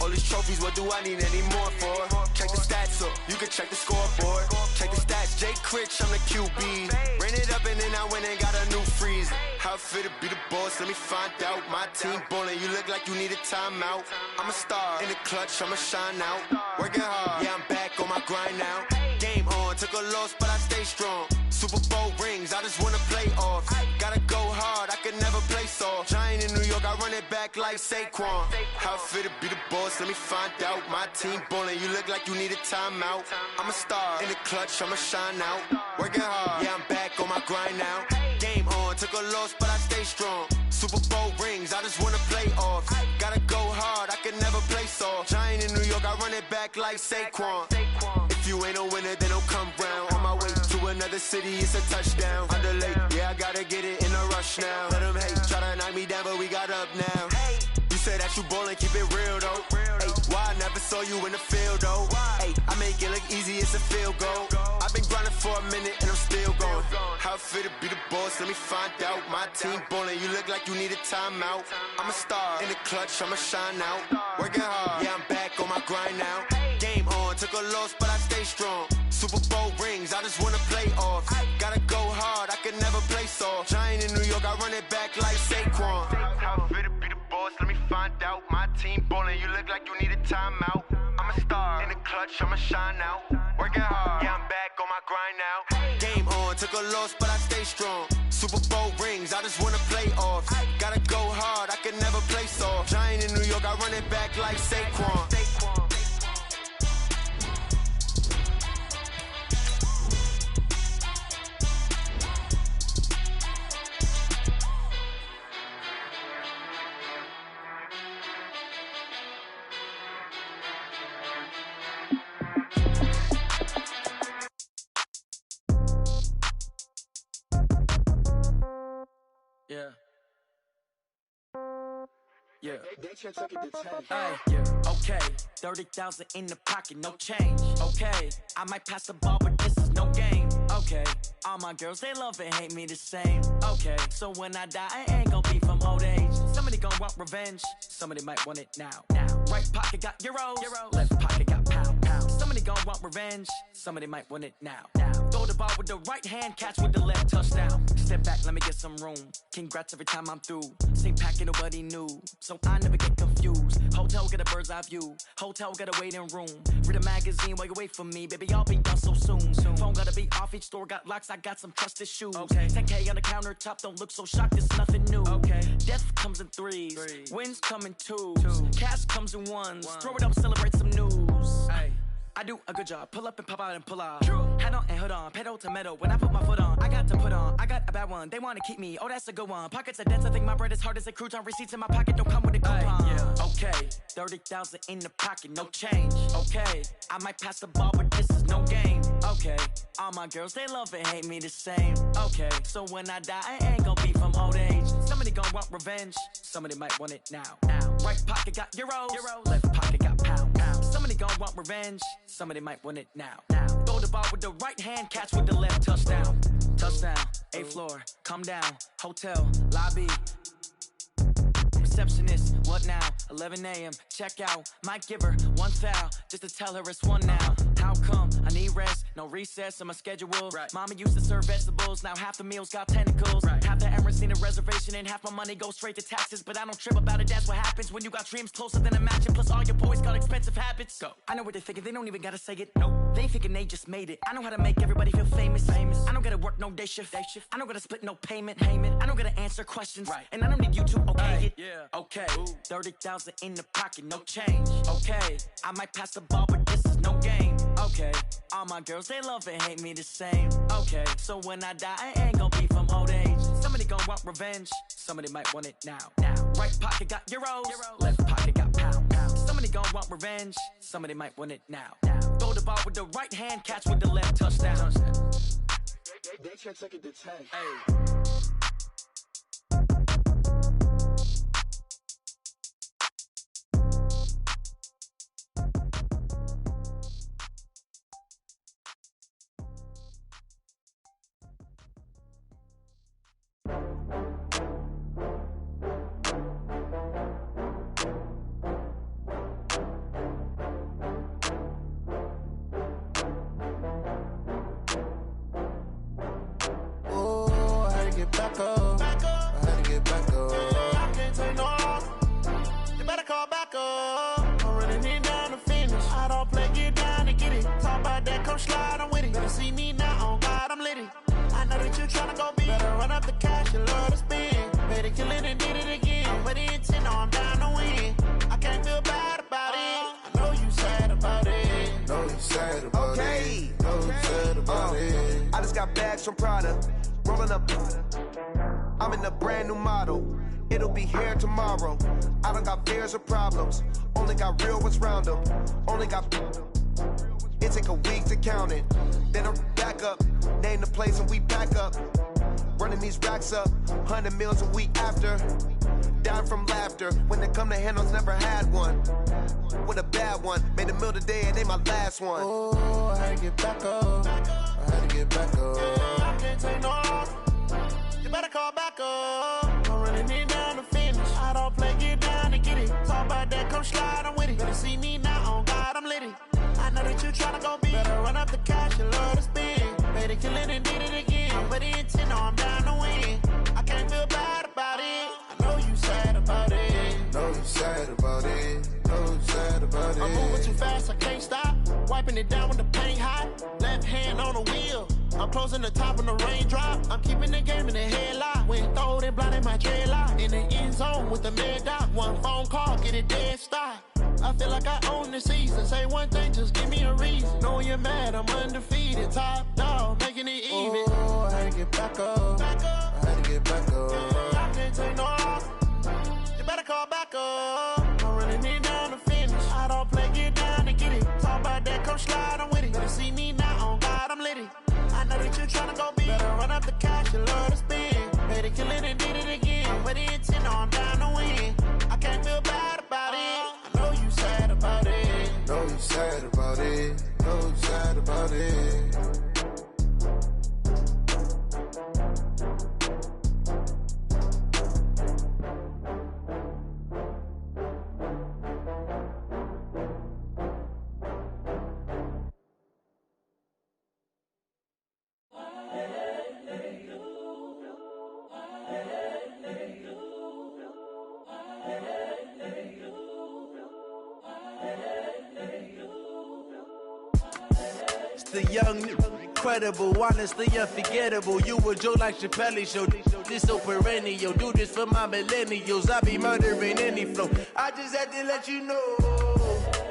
All these trophies, what do I need any more for? Check the stats up, you can check the scoreboard. Check the stats, Jay Critch, I'm the QB. Ran it up and then I went and got a new freeze. How it feel to be the boss, let me find out. My team ballin', you look like you need a timeout. I'm a star in the clutch, I'ma shine out. Working hard, yeah, I'm back on my grind now. Game on, took a loss, but I stay strong. Super Bowl rings, I just wanna play off. Gotta go hard, I can never play soft. Giant in New York, I run it back like Saquon. How it feel to be the boss, let me find out. My team ballin', you look like you need a timeout. I'm a star in the clutch, I'ma shine out. Working hard, yeah, I'm back on my grind now. Game on, took a loss, but I stay strong. Super Bowl rings, I just wanna play off. Gotta go hard, I can never play soft. Giant in New York, I run it back like Saquon. If you ain't a winner, then don't come round. On my way to another city, it's a touchdown. Underlay, yeah, I gotta get it in a rush now. Let them hate, try to knock me down, but we got up now. You say that you ballin', keep it real though. Hey, why I never saw you in the field though? Hey, I make it look easy, it's a field goal. I've been grinding for a minute and I'm still going. How it feel to be the boss, let me find out. My team ballin', you look like you need a timeout. I'm a star in the clutch, I'ma shine out. Working hard, yeah, I'm back on my grind now. Game on, took a loss, but I stay strong. Super Bowl rings, I just wanna play off. Gotta go hard, I can never play soft. Giant in New York, I run it back like Saquon. How it feel to be the boss, let me find out. My team ballin', you look like you need a timeout. I'm a star in the clutch, I'ma shine out. Working hard, yeah, I'm back on my grind now. Game on, took a loss, but I stay strong. Super Bowl rings, I just wanna play off. Gotta go hard, I can never play soft. Giant in New York, I run it back like Saquon. Yeah. Yeah. They should take it to 10. Hey, yeah. Okay. 30,000 in the pocket, no change. Okay. I might pass the ball, but this is no game. Okay. All my girls, they love and hate me the same. Okay. So when I die, I ain't gonna be from old age. Somebody gonna want revenge. Somebody might want it now. Right pocket got euros. Left pocket got pound. Somebody gonna want revenge. Somebody might want it now. Throw the ball with the right hand, catch with the left, touchdown. Step back, let me get some room. Congrats every time I'm through. Same packet, nobody knew. So I never get confused. Hotel get a bird's eye view. Hotel get a waiting room. Read a magazine while you wait for me. Baby, I'll be done so soon. Phone gotta be off, each store got locks. I got some trusted shoes. Okay. 10K on the countertop, don't look so shocked, it's nothing new. Okay. Death comes in threes. Wins come in twos. Cash comes in ones. Throw it up, celebrate some news. Hey. I do a good job, pull up and pop out and pull out. Head on and hood on, pedal to metal. When I put my foot on, I got to put on. I got a bad one, they wanna keep me. Oh, that's a good one. Pockets are dense, I think my bread is hard as a crouton. Receipts in my pocket don't come with a coupon. Yeah. Okay, 30,000 in the pocket, no change. Okay, I might pass the ball, but this is no game. Okay, all my girls, they love and hate me the same. Okay, so when I die, I ain't gonna be from old age. Somebody gonna want revenge. Somebody might want it now. Right pocket got euros. Left pocket got pound. Somebody gonna want revenge. Somebody might want it now. Throw the ball with the right hand, catch with the left, touchdown. Touchdown, 8th floor, come down, hotel, lobby. Receptionist, what now? 11 a.m., check out. Might give her one foul, just to tell her it's one now. How come? I need rest, no recess in my schedule. Mama used to serve vegetables, now half the meals got tentacles. Half the Emirates need a reservation and half my money goes straight to taxes. But I don't trip about it, that's what happens when you got dreams closer than a match. And plus all your boys got expensive habits. Go. I know what they're thinking, they don't even gotta say it. Nope. They ain't thinking they just made it. I know how to make everybody feel famous. I don't gotta work no day shift. I don't gotta split no payment. I don't gotta answer questions. And I don't need you to okay it. Okay, 30,000 in the pocket, no change. Okay, I might pass the ball, but this is no game. Okay, all my girls, they love and hate me the same. Okay, so when I die, I ain't gonna be from old age. Somebody gonna want revenge. Somebody might want it now. Right pocket got euros. Left pocket got pound. Somebody gonna want revenge. Somebody might want it now. Throw the ball with the right hand, catch with the left, touchdown. They should take it to 10. Hey. Back up. I had to get back up. I can't take no loss. You better call back up. I'm running it down to finish. I don't play, get down to get it. Talk about that, come slide, I'm with it. Better see me now, on God, I'm lit it. I know that you tryna go big. Better run up the cash, you love to spend. Better kill it and did it again. I'm with the intent, no, I'm down to win. I can't feel bad about it. I know you sad about it. Know you sad about it. Know you sad about it. I just got bags from Prada. Rolling up, I'm in a brand new model. It'll be here tomorrow. I don't got fears or problems. Only got real ones round them. Only got. It take a week to count it. Then I'm back up. Name the place and we pack up. Running these racks up. 100 meals a week after. Down from laughter. When they come to handles, never had one. With a bad one. Made a meal today and they my last one. Oh, I had to get back up. I had to get back up. I can't take no loss. You better call back up. I'm running it down to finish. I don't play, get down to get it. Talk about that, come slide, I'm with it. Better see me now, on God, I'm lit it. I know that you tryna go big. Better run up the cash, you love to spend. Better kill it and did it again. I'm with the intent, no, I'm down to win. I can't feel bad about it. I know you sad about it. Know you sad about it. Know you sad about it. I'm moving too fast, I can't stop. Wiping it down when the paint hot. Left hand on the wheel. I'm closing the top when the raindrop. I'm keeping the game in the headlock. When throwed and blinded my dreadlock. In the end zone with the mad dot. One phone call, get it dead stop. I feel like I own the season. Say one thing, just give me a reason. Knowing you're mad, I'm undefeated. Top dog, making it even. Oh, I had to get back up. I had to get back up. I can't take no loss. You better call back up. I'm running it down to finish. I don't play, get down to get it. Talk about that, come slide, I'm with it. Better see me now, on God, I'm lit it. I know that you tryna go big. Better run up the cash, you love to spend. Better kill it and did it again. so sad about it. The young, incredible, honestly unforgettable. You a joke like Chappelle show. This so perennial. Do this for my millennials. I be murdering any flow. I just had to let you know.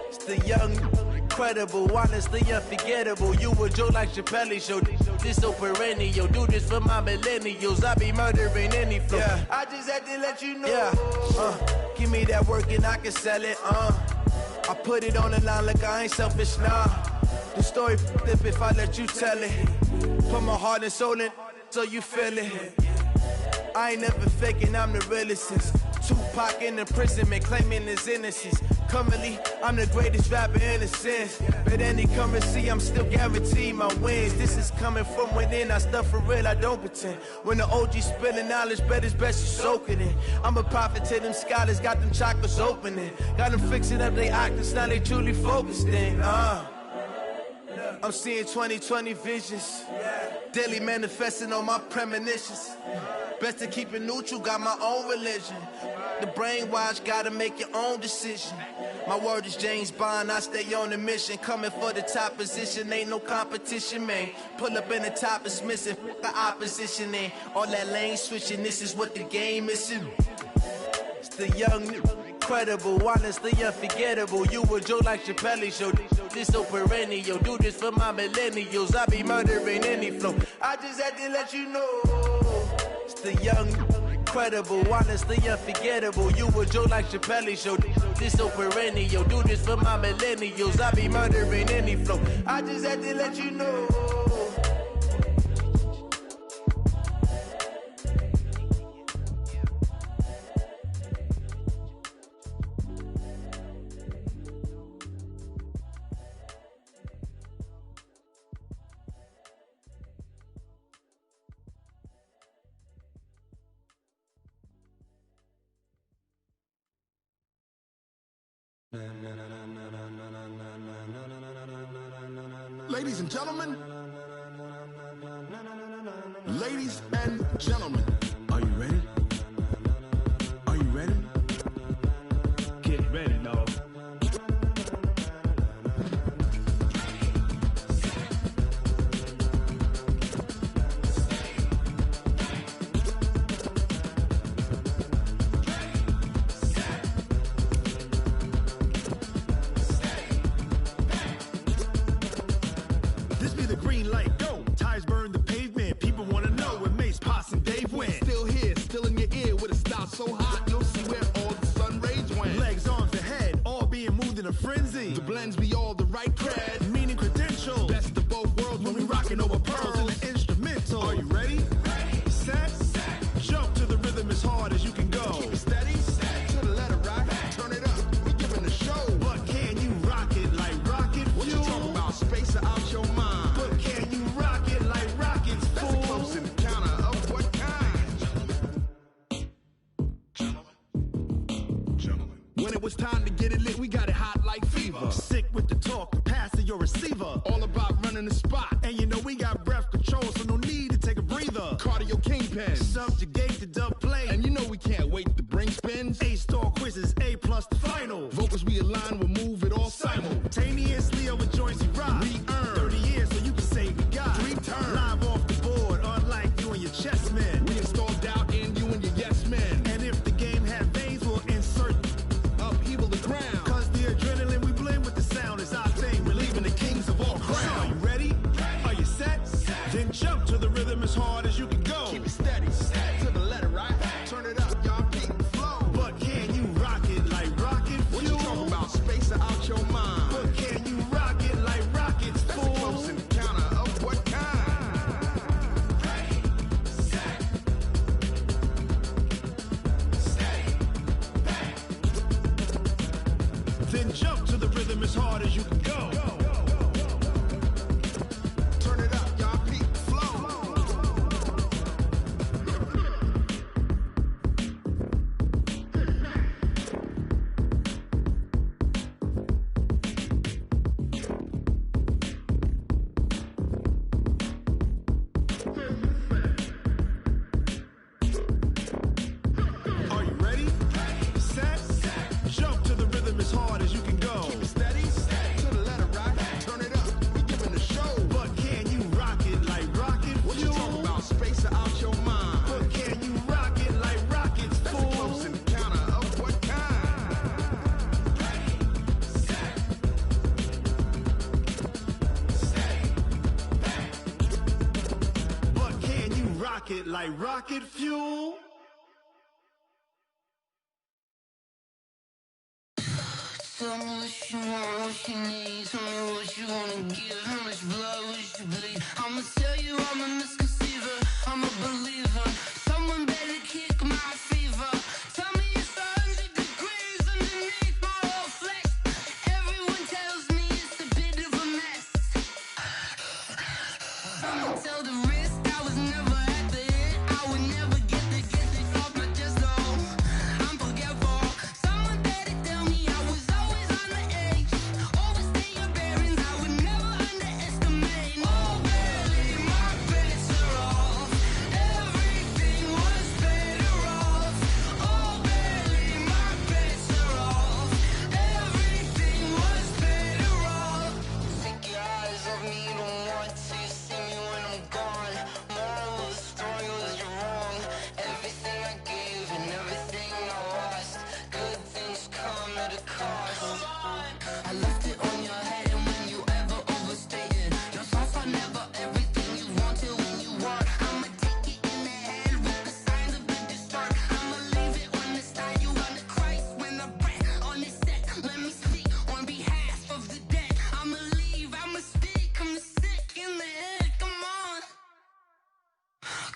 It's the young, incredible, honestly unforgettable. You a joke like Chappelle show. This so perennial. Do this for my millennials. I be murdering any flow. Yeah. I just had to let you know. Yeah. Give me that work and I can sell it. I put it on the line like I ain't selfish, nah. The story flip if I let you tell it. Put my heart and soul in so you feel it. I ain't never faking, I'm the realest since Tupac in imprisonment, claiming his innocence. Currently, I'm the greatest rapper in a sense. But any currency, I'm still guaranteed my wins. This is coming from within, I stuff for real, I don't pretend. When the OG spilling knowledge, bet it's best you soak it in. I'm a prophet to them scholars, got them chakras opening. Got them fixing up they octaves, now they truly focused in. I'm seeing 2020 visions. Daily manifesting on my premonitions. Best to keep it neutral, got my own religion. The brainwash, gotta make your own decision. My word is James Bond, I stay on a mission. Coming for the top position, ain't no competition, man. Pull up in the top, it's missing, the opposition, ain't all that lane switching, this is what the game is. It's the young, incredible, honestly unforgettable. You a joke like Chappelle show. This so perennial. Do this for my millennials. I be murdering any flow. I just had to let you know. It's the young, incredible, honestly unforgettable. You a joke like Chappelle show. This so perennial. Do this for my millennials. I be murdering any flow. I just had to let you know. Ladies and gentlemen, ladies and gentlemen, are you ready? Are you ready? Get ready, dog. So hot, you'll see where all the sun rays went. Legs, arms, the head, all being moved in a frenzy. The blends be all the right cred, meaning credentials. Best of both worlds when we rockin' over pearls in the instrumental. Are you ready? Ready. Set. Jump to the rhythm as hard as you can go. Keep it steady. To the letter right. Turn it up. We giving the show. But can you rock it like rocket fuel? What you talking about? Space out your mind. But can you rock it like rockets, fool? That's a close encounter of what kind? When it was time to get it lit, we got it hot like fever. Sick with the talk, pass to your receiver. All about running the spot. And you know we got breath control, so no need to take a breather. Cardio kingpin, subjugate the dub play. And you know we can't wait to bring spins. A-star quizzes, A+ the final. Vocals we align, we'll move it all simultaneously over joints we rock. We earn 30 years so you can say we got 3 turns. Live off the board, unlike you and your chess men. We install doubt in you and your yes men. And if the game had veins, we'll insert upheaval the ground. Cause the adrenaline we blend with the sound is our thing. Relieving the kings of all crowns. So are you ready? Are you set? Then jump to the rhythm as hard as you can go. Keep it steady. To the letter right. like rocket fuel. Tell me what you want, what you need. Tell me what you wanna give. How much blood would you bleed? I'ma tell you I'm a misconceiver. I'm a believer. Someone better kick my fever. Tell me it's 100 degrees underneath my whole flesh. Everyone tells me it's a bit of a mess. I'ma tell the risk I was never at the hit. I would never get it off my chest though. I'm forgetful. Someone better tell me I was always on the edge. Overstay your bearings, I would never underestimate. Oh baby, my bets are off. Everything was better off. Oh baby, my bets are off. Everything was better off. Take your eyes off me, you don't want to see me when I'm gone. Moral of the story was you're wrong. Everything I gave and everything I lost. Good things come at a cost. I left it on your head, and when you ever overstated, your thoughts are never everything you wanted when you want. I'ma take it in the head with the signs of the distort. I'ma leave it on the side. You on the Christ when I breath on this set. Let me speak on behalf of the dead. I'ma leave, I'ma speak. I'm sick in the head. Come on,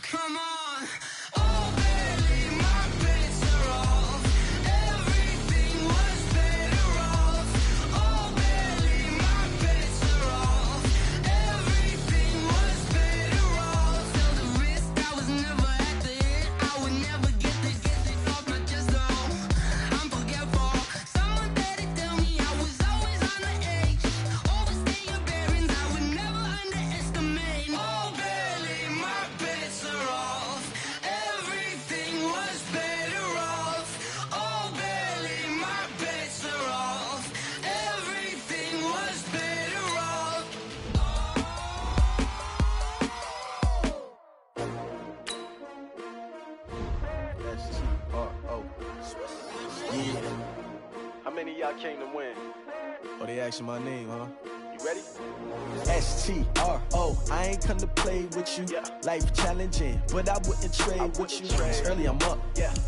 come on. Oh baby, my bets are off. Everything was better off. Oh baby, my bets are off. Everything was better off. Tell the risk I was never at the hit. I would never get it off my chest though. I'm forgetful. Someone better tell me I was always on the edge. Overstay your bearings, I would never underestimate. Oh baby, my bets are off. Everything was better off. Oh baby, my bets are off. Everything was better off. S-T-R-O. Yeah. How many of y'all came to win? Oh, they asking my name, huh? You ready? S-T-R-O. I ain't come to play with you. Life challenging, but I wouldn't trade with you. It's early, I'm up.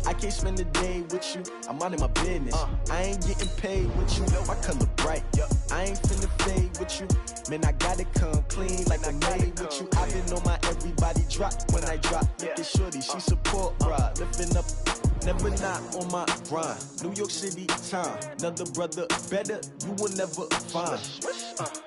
I can't spend the day with you. I'm minding my business. I ain't getting paid with you. My color bright. I ain't finna fade with you. Man, I gotta come clean like I'm made with you. I've been on my everybody drop when I drop. Look at shorty, she support, bruh. Lifting up. Never not on my grind. New York City time. Another brother better, you will never find.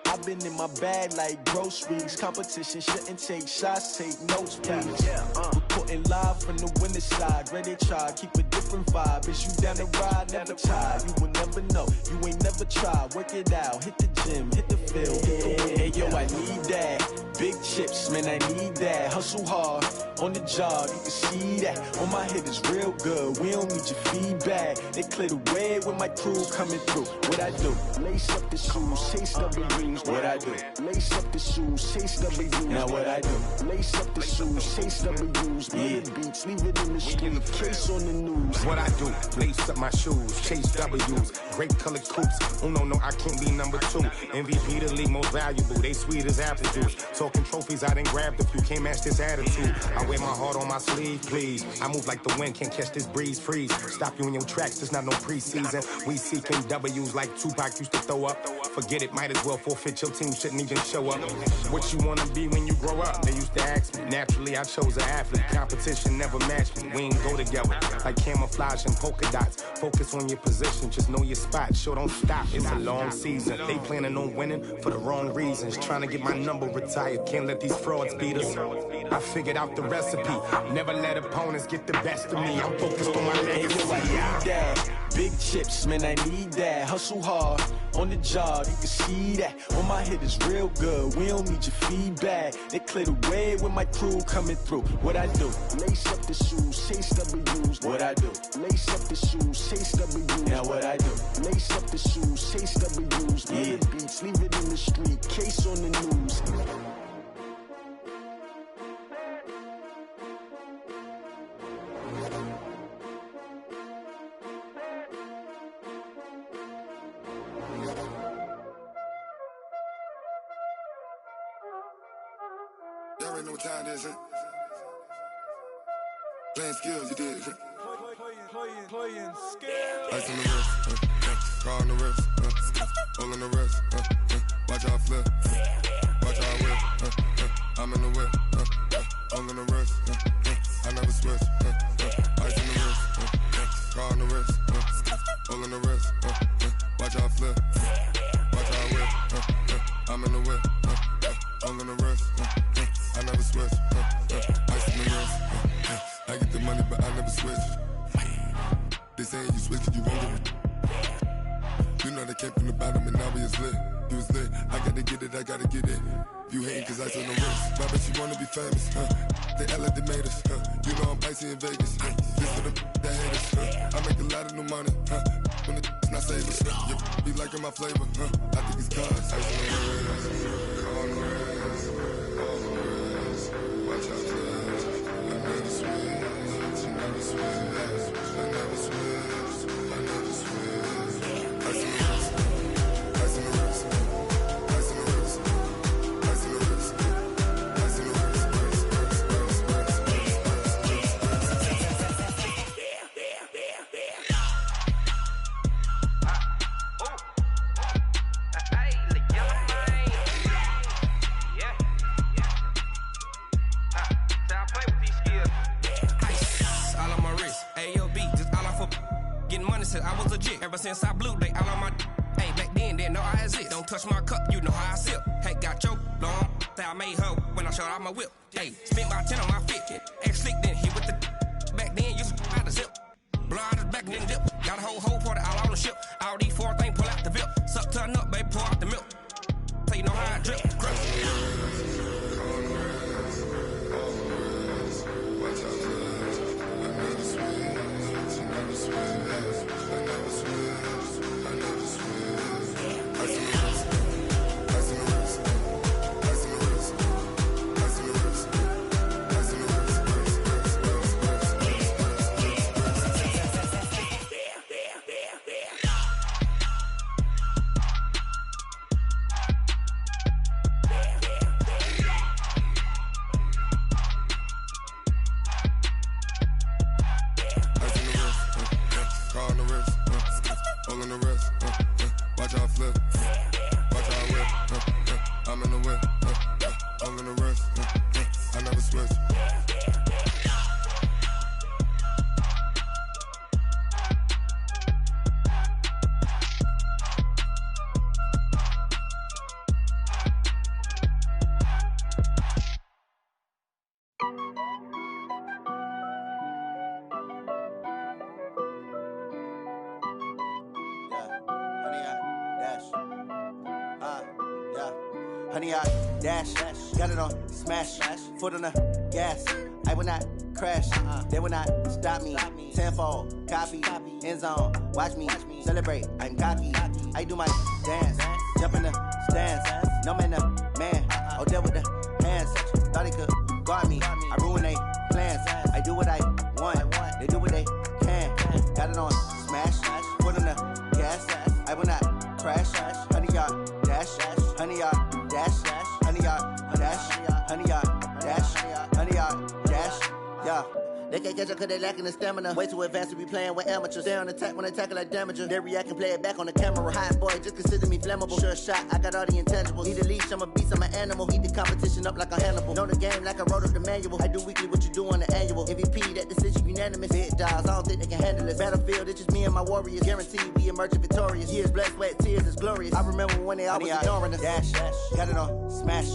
I've been in my bag like groceries. Competition shouldn't take shots, take notes, please. Reporting live from the winter side. Ready to try, keep a different vibe. Is you down the ride, never tired. You will never know, you ain't never tried. Work it out, hit the gym, hit the field. Hey yo, I need that. Big chips, man, I need that. Hustle hard, on the job, you can see that. On my head is real good, we don't need your feedback. They clear the way with my crew coming through. What I do? Lace up the shoes, chase W's. What I do? Lace up the shoes, chase W's. Now what I do? Lace up the shoes, chase W's. Yeah. Beats, leave it in the street, case on the news. What I do? Lace up my shoes, chase W's. Great colored coops. Oh no, I can't be number 2. MVP the league most valuable. They sweet as apple juice. Talking trophies, I done grabbed a few. Can't match this attitude. I wear my heart on my sleeve, please. I move like the wind, can't catch this breeze. Freeze. Stop you in your tracks. There's not no preseason. We seeking W's like Tupac used to throw up. Forget it, might as well forfeit. Your team shouldn't even show up. What you wanna be when you grow up? They used to ask me. Naturally, I chose an athlete. Competition never matched me. We ain't go together like camouflage and polka dots. Focus on your position, just know your spot. Sure, don't stop. It's a long season. They planning on winning for the wrong reasons. Trying to get my number retired. Can't let these frauds beat us. I figured out the recipe. Never let opponents get the best of me. I'm focused on my legacy. I need that. Big chips, man, I need that. Hustle hard, on the job, you can see that. On my head is real good, we don't need your feedback. They clear the way with my crew coming through. What I do? Lace up the shoes, chase W's. What I do? Lace up the shoes, chase W's. Now what I do? Lace up the shoes, chase W's. Yeah. Beats, leave it in the street, case on the news. Y'all already know what time it is, huh? Playing skills, you did. Playing skills. Ice on the wrist, car on the wrist, all on the wrist, watch how I flip, watch how I whip, I'm in the whip, all on the wrist, I never switch, ice on the wrist, car on the wrist, all on the wrist, watch how I flip, watch how I whip, I'm in the whip, all on the wrist, I never switch, ice on the wrist, I get the money but I never switch. They saying you switch, you won't get it. You know they came from the bottom and now we is lit. You was lit, I gotta get it, I gotta get it. You hating cause ice on the wrist. My bitch, you wanna be famous, They act like they made us, You know I'm icy in Vegas, This for the that hate us, I make a lot of new money, When the not save us, You be liking my flavor, I think it's cause ice on the wrist, on the wrist, on the wrist. Watch out, cuz I never switch, I never switch. I never switch, I never switch. Ice in the wrist, ice in the wrist, ice in the wrist, ice in the wrist, ice in the I was legit ever since I blew they all on my hey back then didn't know I exist. Don't touch my cup, you know how I sip. Hey, got your long that I made her when I showed out my whip. Hey, spent my 10 on my 50. Ex slick then hit with the back then used to out the zip. Blow out his back then dip. Got a whole party all on the ship. All these four things pull out the VIP. Suck turn up, baby, pour out the milk. So you know how I drip. Crush. Honey, I dash, got it on smash, foot on the gas. I will not crash, they will not stop me. Tenfold, copy, end zone, watch me celebrate. I'm cocky, I do my dance, jump in the stands. No man, man, oh there with the hands. Thought he could guard me, I ruin they plans. I do what I want, they do what they can. Got it on smash, foot on the gas. I will not crash, honey, y'all dash, honey, y'all dash, honey, y'all dash, honey, y'all dash, honey, y'all dash, yeah. They can't catch up cause they lacking the stamina. Way too advanced to be playing with amateurs. Stay on attack when they tackle like damager. They react and play it back on the camera. Hot boy, just consider me flammable. Sure shot, I got all the intangibles. Need a leash, I'm a beast, I'm an animal. Eat the competition up like a Hannibal. Know the game like I wrote up the manual. I do weekly what you do on the annual. MVP, that decision unanimous. Big dogs, I don't think they can handle it. Battlefield, it's just me and my warriors. Guaranteed we emerging victorious. Years, blood, sweat, tears, it's glorious. I remember when they always ignoring us. Dash, got it on smash,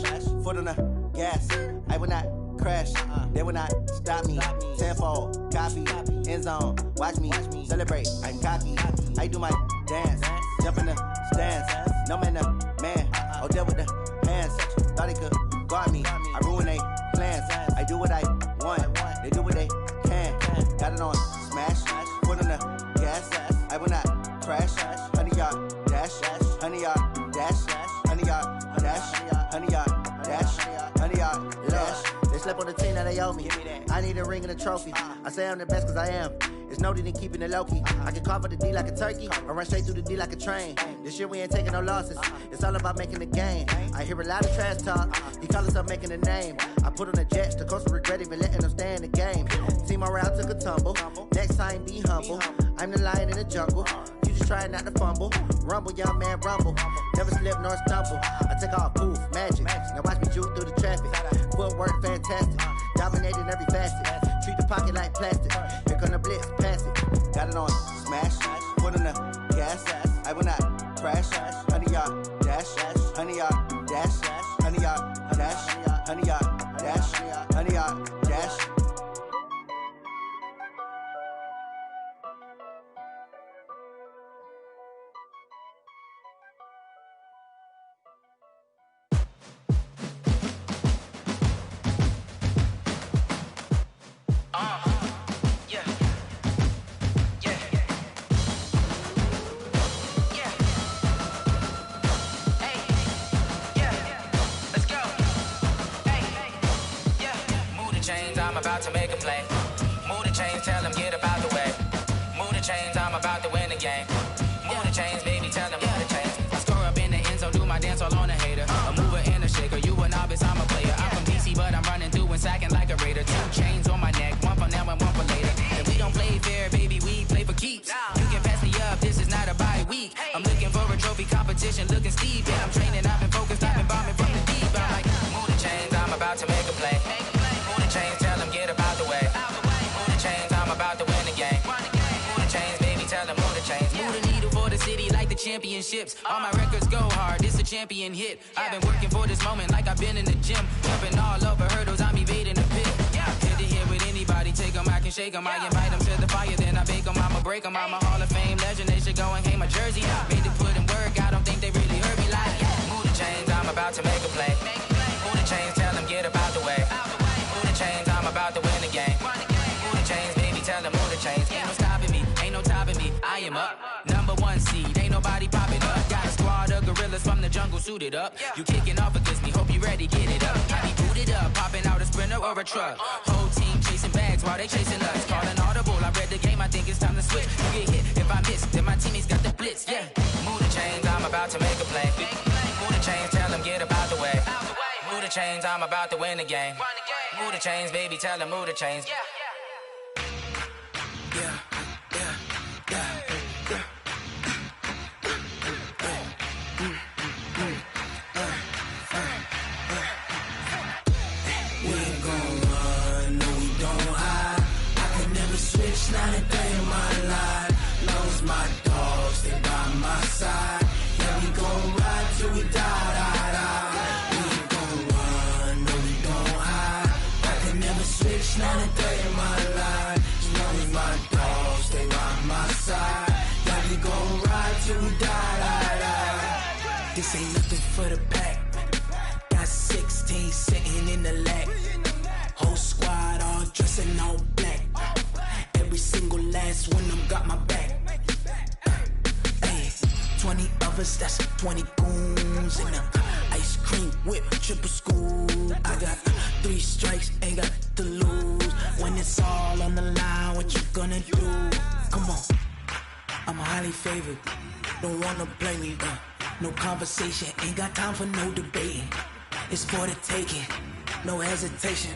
foot on the gas. I will not crash, they will not stop me. Tenfold, copy, end zone, watch me celebrate. I'm cocky, I do my dance, jump in the stands. No man, man, oh there with the hands. Thought he could guard me, I ruin they plans. I do what I want, they do what they can. Got it on smash, foot on the gas. I will not crash, honey y'all dash, honey y'all dash, honey y'all dash, honey y'all dash, honey y'all dash. They slept on the team that they owe me. I need need a ring and a trophy. I say I'm the best cause I am. It's no need in keeping it low-key. I can carve up the D like a turkey, or run straight through the D like a train. This year we ain't taking no losses. It's all about making the game. I hear a lot of trash talk. He call himself making a name. I put on the Jets, the coach will regret even letting them stay in the game. Team morale took a tumble. Next time be humble. I'm the lion in the jungle. You just try not to fumble. Rumble, young man, rumble. Never slip nor stumble. I take off, poof, magic. Now watch me juke through the traffic. Footwork fantastic. Dominating every facet. Treat the pocket like plastic. Here come the blitz, pass it. Got it on smash. Foot on the gas. I will not crash. 100-yard dash. 100-yard dash. 100-yard dash. 100-yard dash. 100-yard dash. About to make a play. Move the chains, tell them get about the way. Move the chains, I'm about to win the game. Move the chains, baby, tell them move the chains. I score up in the end zone, do my dance all on a hater. A mover and a shaker, you a novice, I'm a player. I'm from DC, but I'm running through and sacking like a raider. 2 chains on my neck, one for now and one for later. If we don't play fair, baby, we play for keeps. You can pass me up, this is not a bye week. I'm looking for a trophy competition, looking steep. Yeah, I'm training, I've been focused, I've been bombing from the deep. I'm like, move the chains, I'm about to make a play. Move the chains, tell them get about the way. Move the chains, I'm about to win the game. Move the chains, baby, tell them move the chains. Move the needle for the city like the championships. All my records go hard, this a champion hit. I've been working for this moment like I've been in the gym. Jumping all over hurdles, I'm evading the pit. Head to head with anybody, take them, I can shake them. I invite them to the fire, then I bake them, I'ma break them. I'm a Hall of Fame legend, they should go and hang my jersey. Made to put in work, I don't think they really heard me like, move the chains, I'm about to make a play. Move the chains, tell them get about the way. Move the chains, I'm about to win the game. Move the chains, baby, tell them move the chains. Ain't no stopping me, ain't no topping me. I am up, number 1 seed, ain't nobody popping up. Got a squad of gorillas from the jungle suited up. You kicking off against me, hope you ready, get it up. I be booted up, popping out a sprinter or a truck. Whole team chasing bags while they chasing us. Calling audible, I read the game, I think it's time to switch. You get hit, if I miss, then my teammates got the blitz, yeah. Move the chains, I'm about to make a play. Move the chains, tell them get about the way. Move the chains, I'm about to win the game. Move the chains, baby, tell them move the chains. Not a day in my life. Long as my dogs, they by my side. Yeah, we gon' ride till we die. We ain't gon' run, no, we gon' hide. I can never switch, not a day in my life. As long as my dogs, stay by my side. Yeah, we gon' ride till we die. This ain't nothing for the pack. Got 16 sitting in the lap. Whole squad all dressing all black. Every single last one of them got my back. Hey, 20 of us, that's 20 goons. And a ice cream whip, triple scoop. I got 3 strikes, ain't got to lose. When it's all on the line, what you gonna do? Come on, I'm highly favored. Don't wanna play me, no conversation. Ain't got time for no debating. It's for the taking, no hesitation.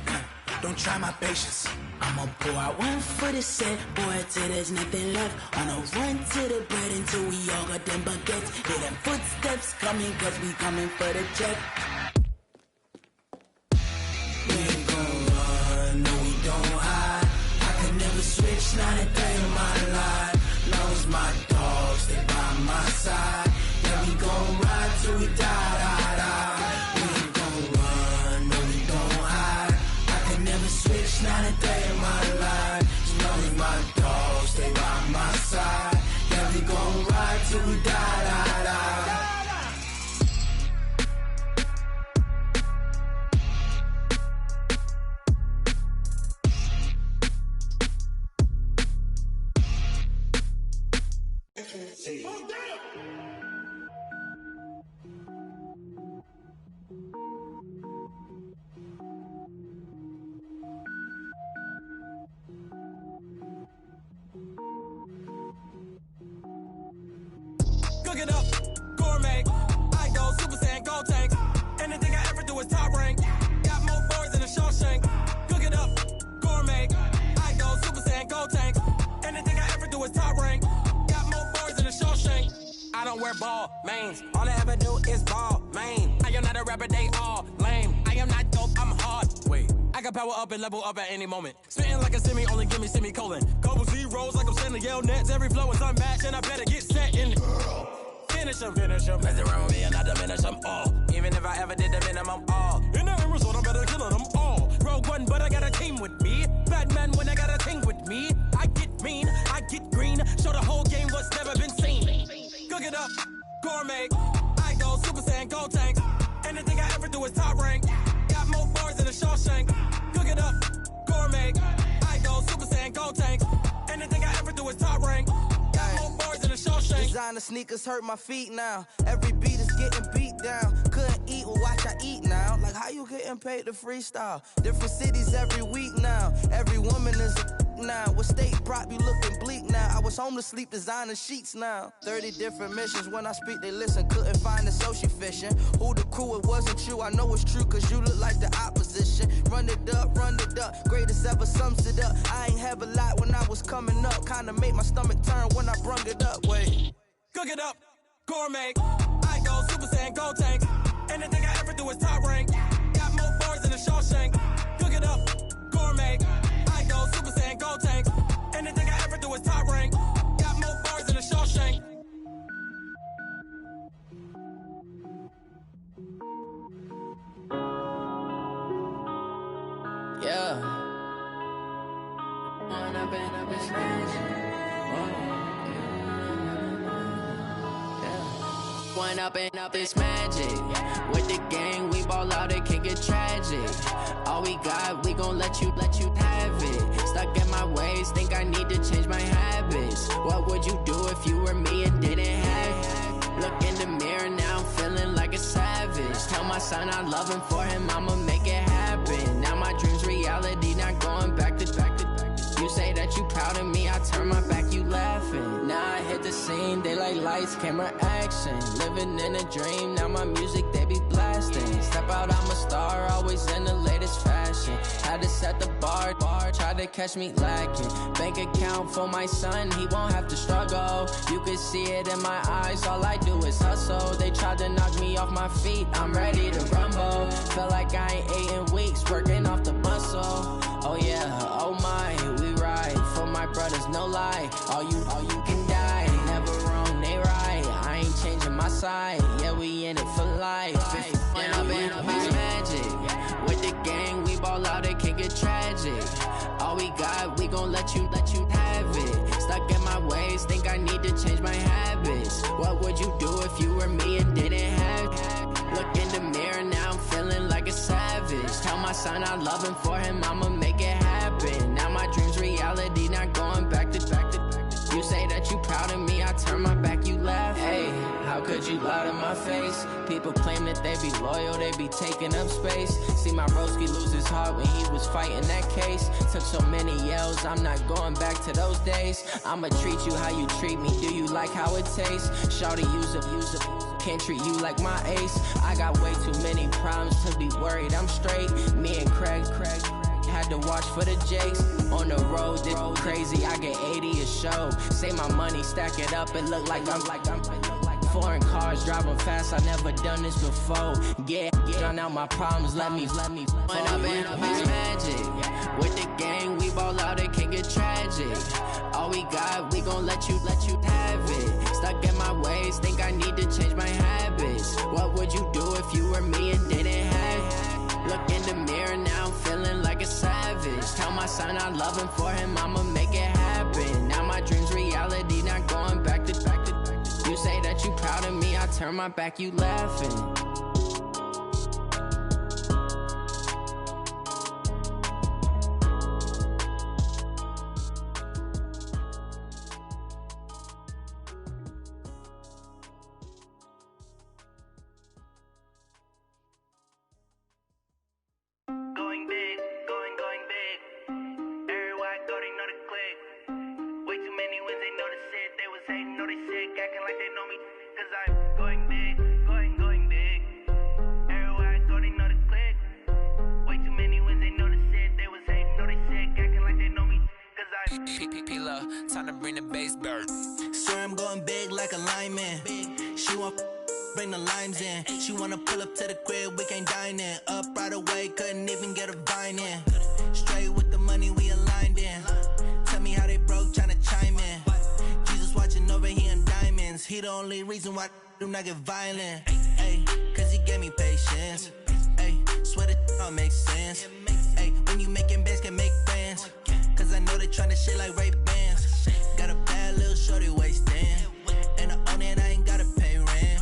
Don't try my patience. I'ma pour out one for the set, boy, till there's nothing left. On a run to the bread until we all got them baguettes. Hear them footsteps coming, cause we coming for the check. We ain't gon' run, no, we don't hide. I can never switch, not a day in my life. Long as my dogs, stay by my side. Yeah, we gon' ride till we die. We ain't gon' run, no, we don't hide. I can never switch, not a day in my life. As long as my dogs stay by my side. Yeah, we gon' ride till we die. do is top rank. Got more bars than a Shawshank. I don't wear ball mains. All I ever do is ball main. I am not a rapper, they all lame. I am not dope, I'm hard. Wait, I can power up and level up at any moment. Spitting like a semi, only give me semicolon. Couple zeros like I'm sending yell nets. Every flow is unmatched and I better get set in. Finish them. Mess around with me and I diminish them all. Even if I ever did the minimum all. In the end result, I'm better killing them all. Rogue One, but I got a team with me. Batman when I got a thing with me. I get mean, I get green. Show the whole game what's never been seen. Cook it up, gourmet. I go Super Saiyan, Gold Tank. Anything I ever do is top rank. Got more bars than a Shawshank. Cook it up, gourmet. I go Super Saiyan, Gold Tank. Anything I ever do is top rank. Got more bars than a Shawshank. Designer sneakers hurt my feet now. Every beat is getting beat down. Couldn't eat, well watch I eat now. Like how you getting paid to freestyle? Different cities every week now. Every woman is a now. With state prop, you looking bleak now. I was home to sleep, designer sheets now. 30 different missions. When I speak, they listen. Couldn't find it, so she fishing. Who the crew? It wasn't you. I know it's true, cause you look like the opposition. Run it up. Greatest ever sums it up. I ain't have a lot when I was coming up. Kinda made my stomach turn when I brung it up. Wait. Cook it up, gourmet. I go Super Saiyan, Gold Tank. Anything I ever do is top rank. Got more bars than a Shawshank. Cook it up, gourmet. I go Super Saiyan, Gold Tank. Anything I ever do is top rank. Got more bars than a Shawshank. Yeah. When I've been up this range. One up and up is magic. With the gang, we ball out, it can get tragic. All we got, we gon' let you have it. Stuck in my ways, think I need to change my habits. What would you do if you were me and didn't have it? Look in the mirror, now I'm feeling like a savage. Tell my son I love him, for him I'ma make it happen. Now my dream's reality, not going back to. You say that you proud of me, I turn my back, you laughing. Now I hit the scene, they like lights, camera, action. Living in a dream, now my music, they be blasting. Step out, I'm a star, always in the latest fashion. Had to set the bar, try to catch me lacking. Bank account for my son, he won't have to struggle. You can see it in my eyes, all I do is hustle. They tried to knock me off my feet, I'm ready to rumble. Feel like I ain't ate in weeks, working off the muscle. Oh yeah, oh my, we ride for my brothers, no lie. All you can die, never wrong, they right. I ain't changing my side, yeah, we in it for life. When I've been up is magic. With the gang, we ball out, it can get tragic. All we got, we gon' let you have it. Stuck in my ways, think I need to change my habits. What would you do if you were me and didn't have it? Look in the mirror, now I'm feeling like a savage. Tell my son I love him, for him I'ma make it happen. Now my dream's reality, not going back to. You say that you proud of me, I turn my back, you laugh. Hey, how could you lie to my face? People claim that they be loyal, they be taking up space. See my broski lose his heart when he was fighting that case. Took so many yells, I'm not going back to those days. I'ma treat you how you treat me, do you like how it tastes? Shawty, use it. Can't treat you like my ace. I got way too many problems to be worried, I'm straight. Me and Craig had to watch for the Jakes. On the road, this crazy, I get 80 a show. Save my money, stack it up, it look like I'm foreign cars, driving fast, I never done this before. Yeah, drown out my problems, let me. When I've been up is magic. With the gang, we ball out, it can get tragic. All we got, we gon' let you have it. Stuck in my ways, think I need to change my habits. What would you do if you were me and didn't have it? Look in the mirror, now I'm feeling like a savage. Tell my son I love him, for him I'ma make it happen. Now my dream's reality, not going back to. You say that you proud of me, I turn my back, you laughing. Going big, going big. Everywhere I go, they know the click. Way too many wins, they know the shit. They was hating, know they sick, acting like they know me. Cause I'm going big, going big. Everywhere I go, they know the click. Way too many wins, they know the shit. They was hating, know they sick, acting like they know me. Cause I'm P-Love, time to bring the bass bird. Swear I'm going big like a lineman. She want bring the limes in. She wanna pull up to the crib, we can't dine in. Up right away, couldn't even get a vine in. Straight with the money we aligned in. Tell me how they broke, tryna chime in. Jesus watching over here in diamonds. He the only reason why I do not get violent. Ay, cause he gave me patience. Ay, swear that all makes sense. Ay, when you making bands, can make friends. Cause I know they tryna shit like Ray-Bans. Got a bad little shorty wasting. And I own it, I ain't gotta pay rent.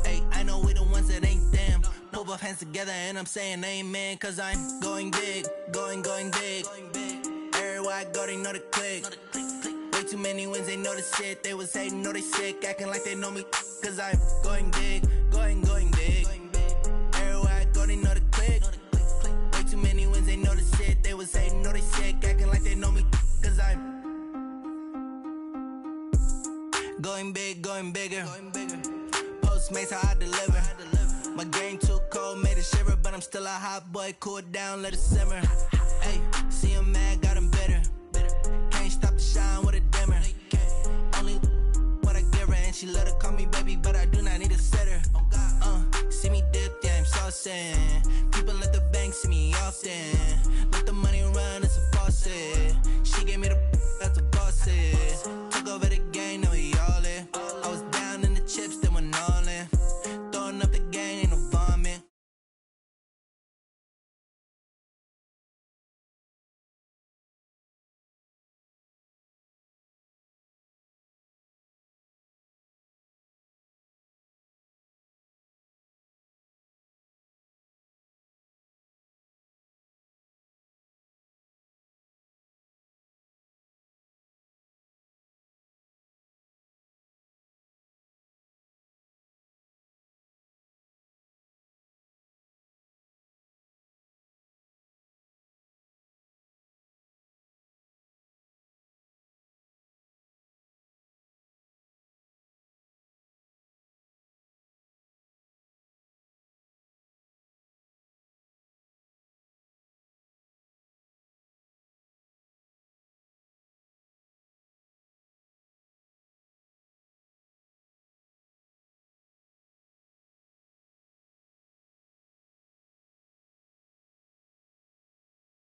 Ay, I know we the ones that ain't them. Put both hands together and I'm saying amen. Cause I'm going big, going big. Everywhere I go, they know the click. Way too many wins, they know the shit. They was hating, know they sick, acting like they know me. Cause I'm going big, going big. Everywhere I go, they know the click. Way too many wins, they know the shit. They was hating, know they sick, acting like they know me. Cause I'm going big, going bigger. Postmates how I deliver. My game too cold, made it shiver. But I'm still a hot boy, cool it down, let it simmer. Hey, see him mad,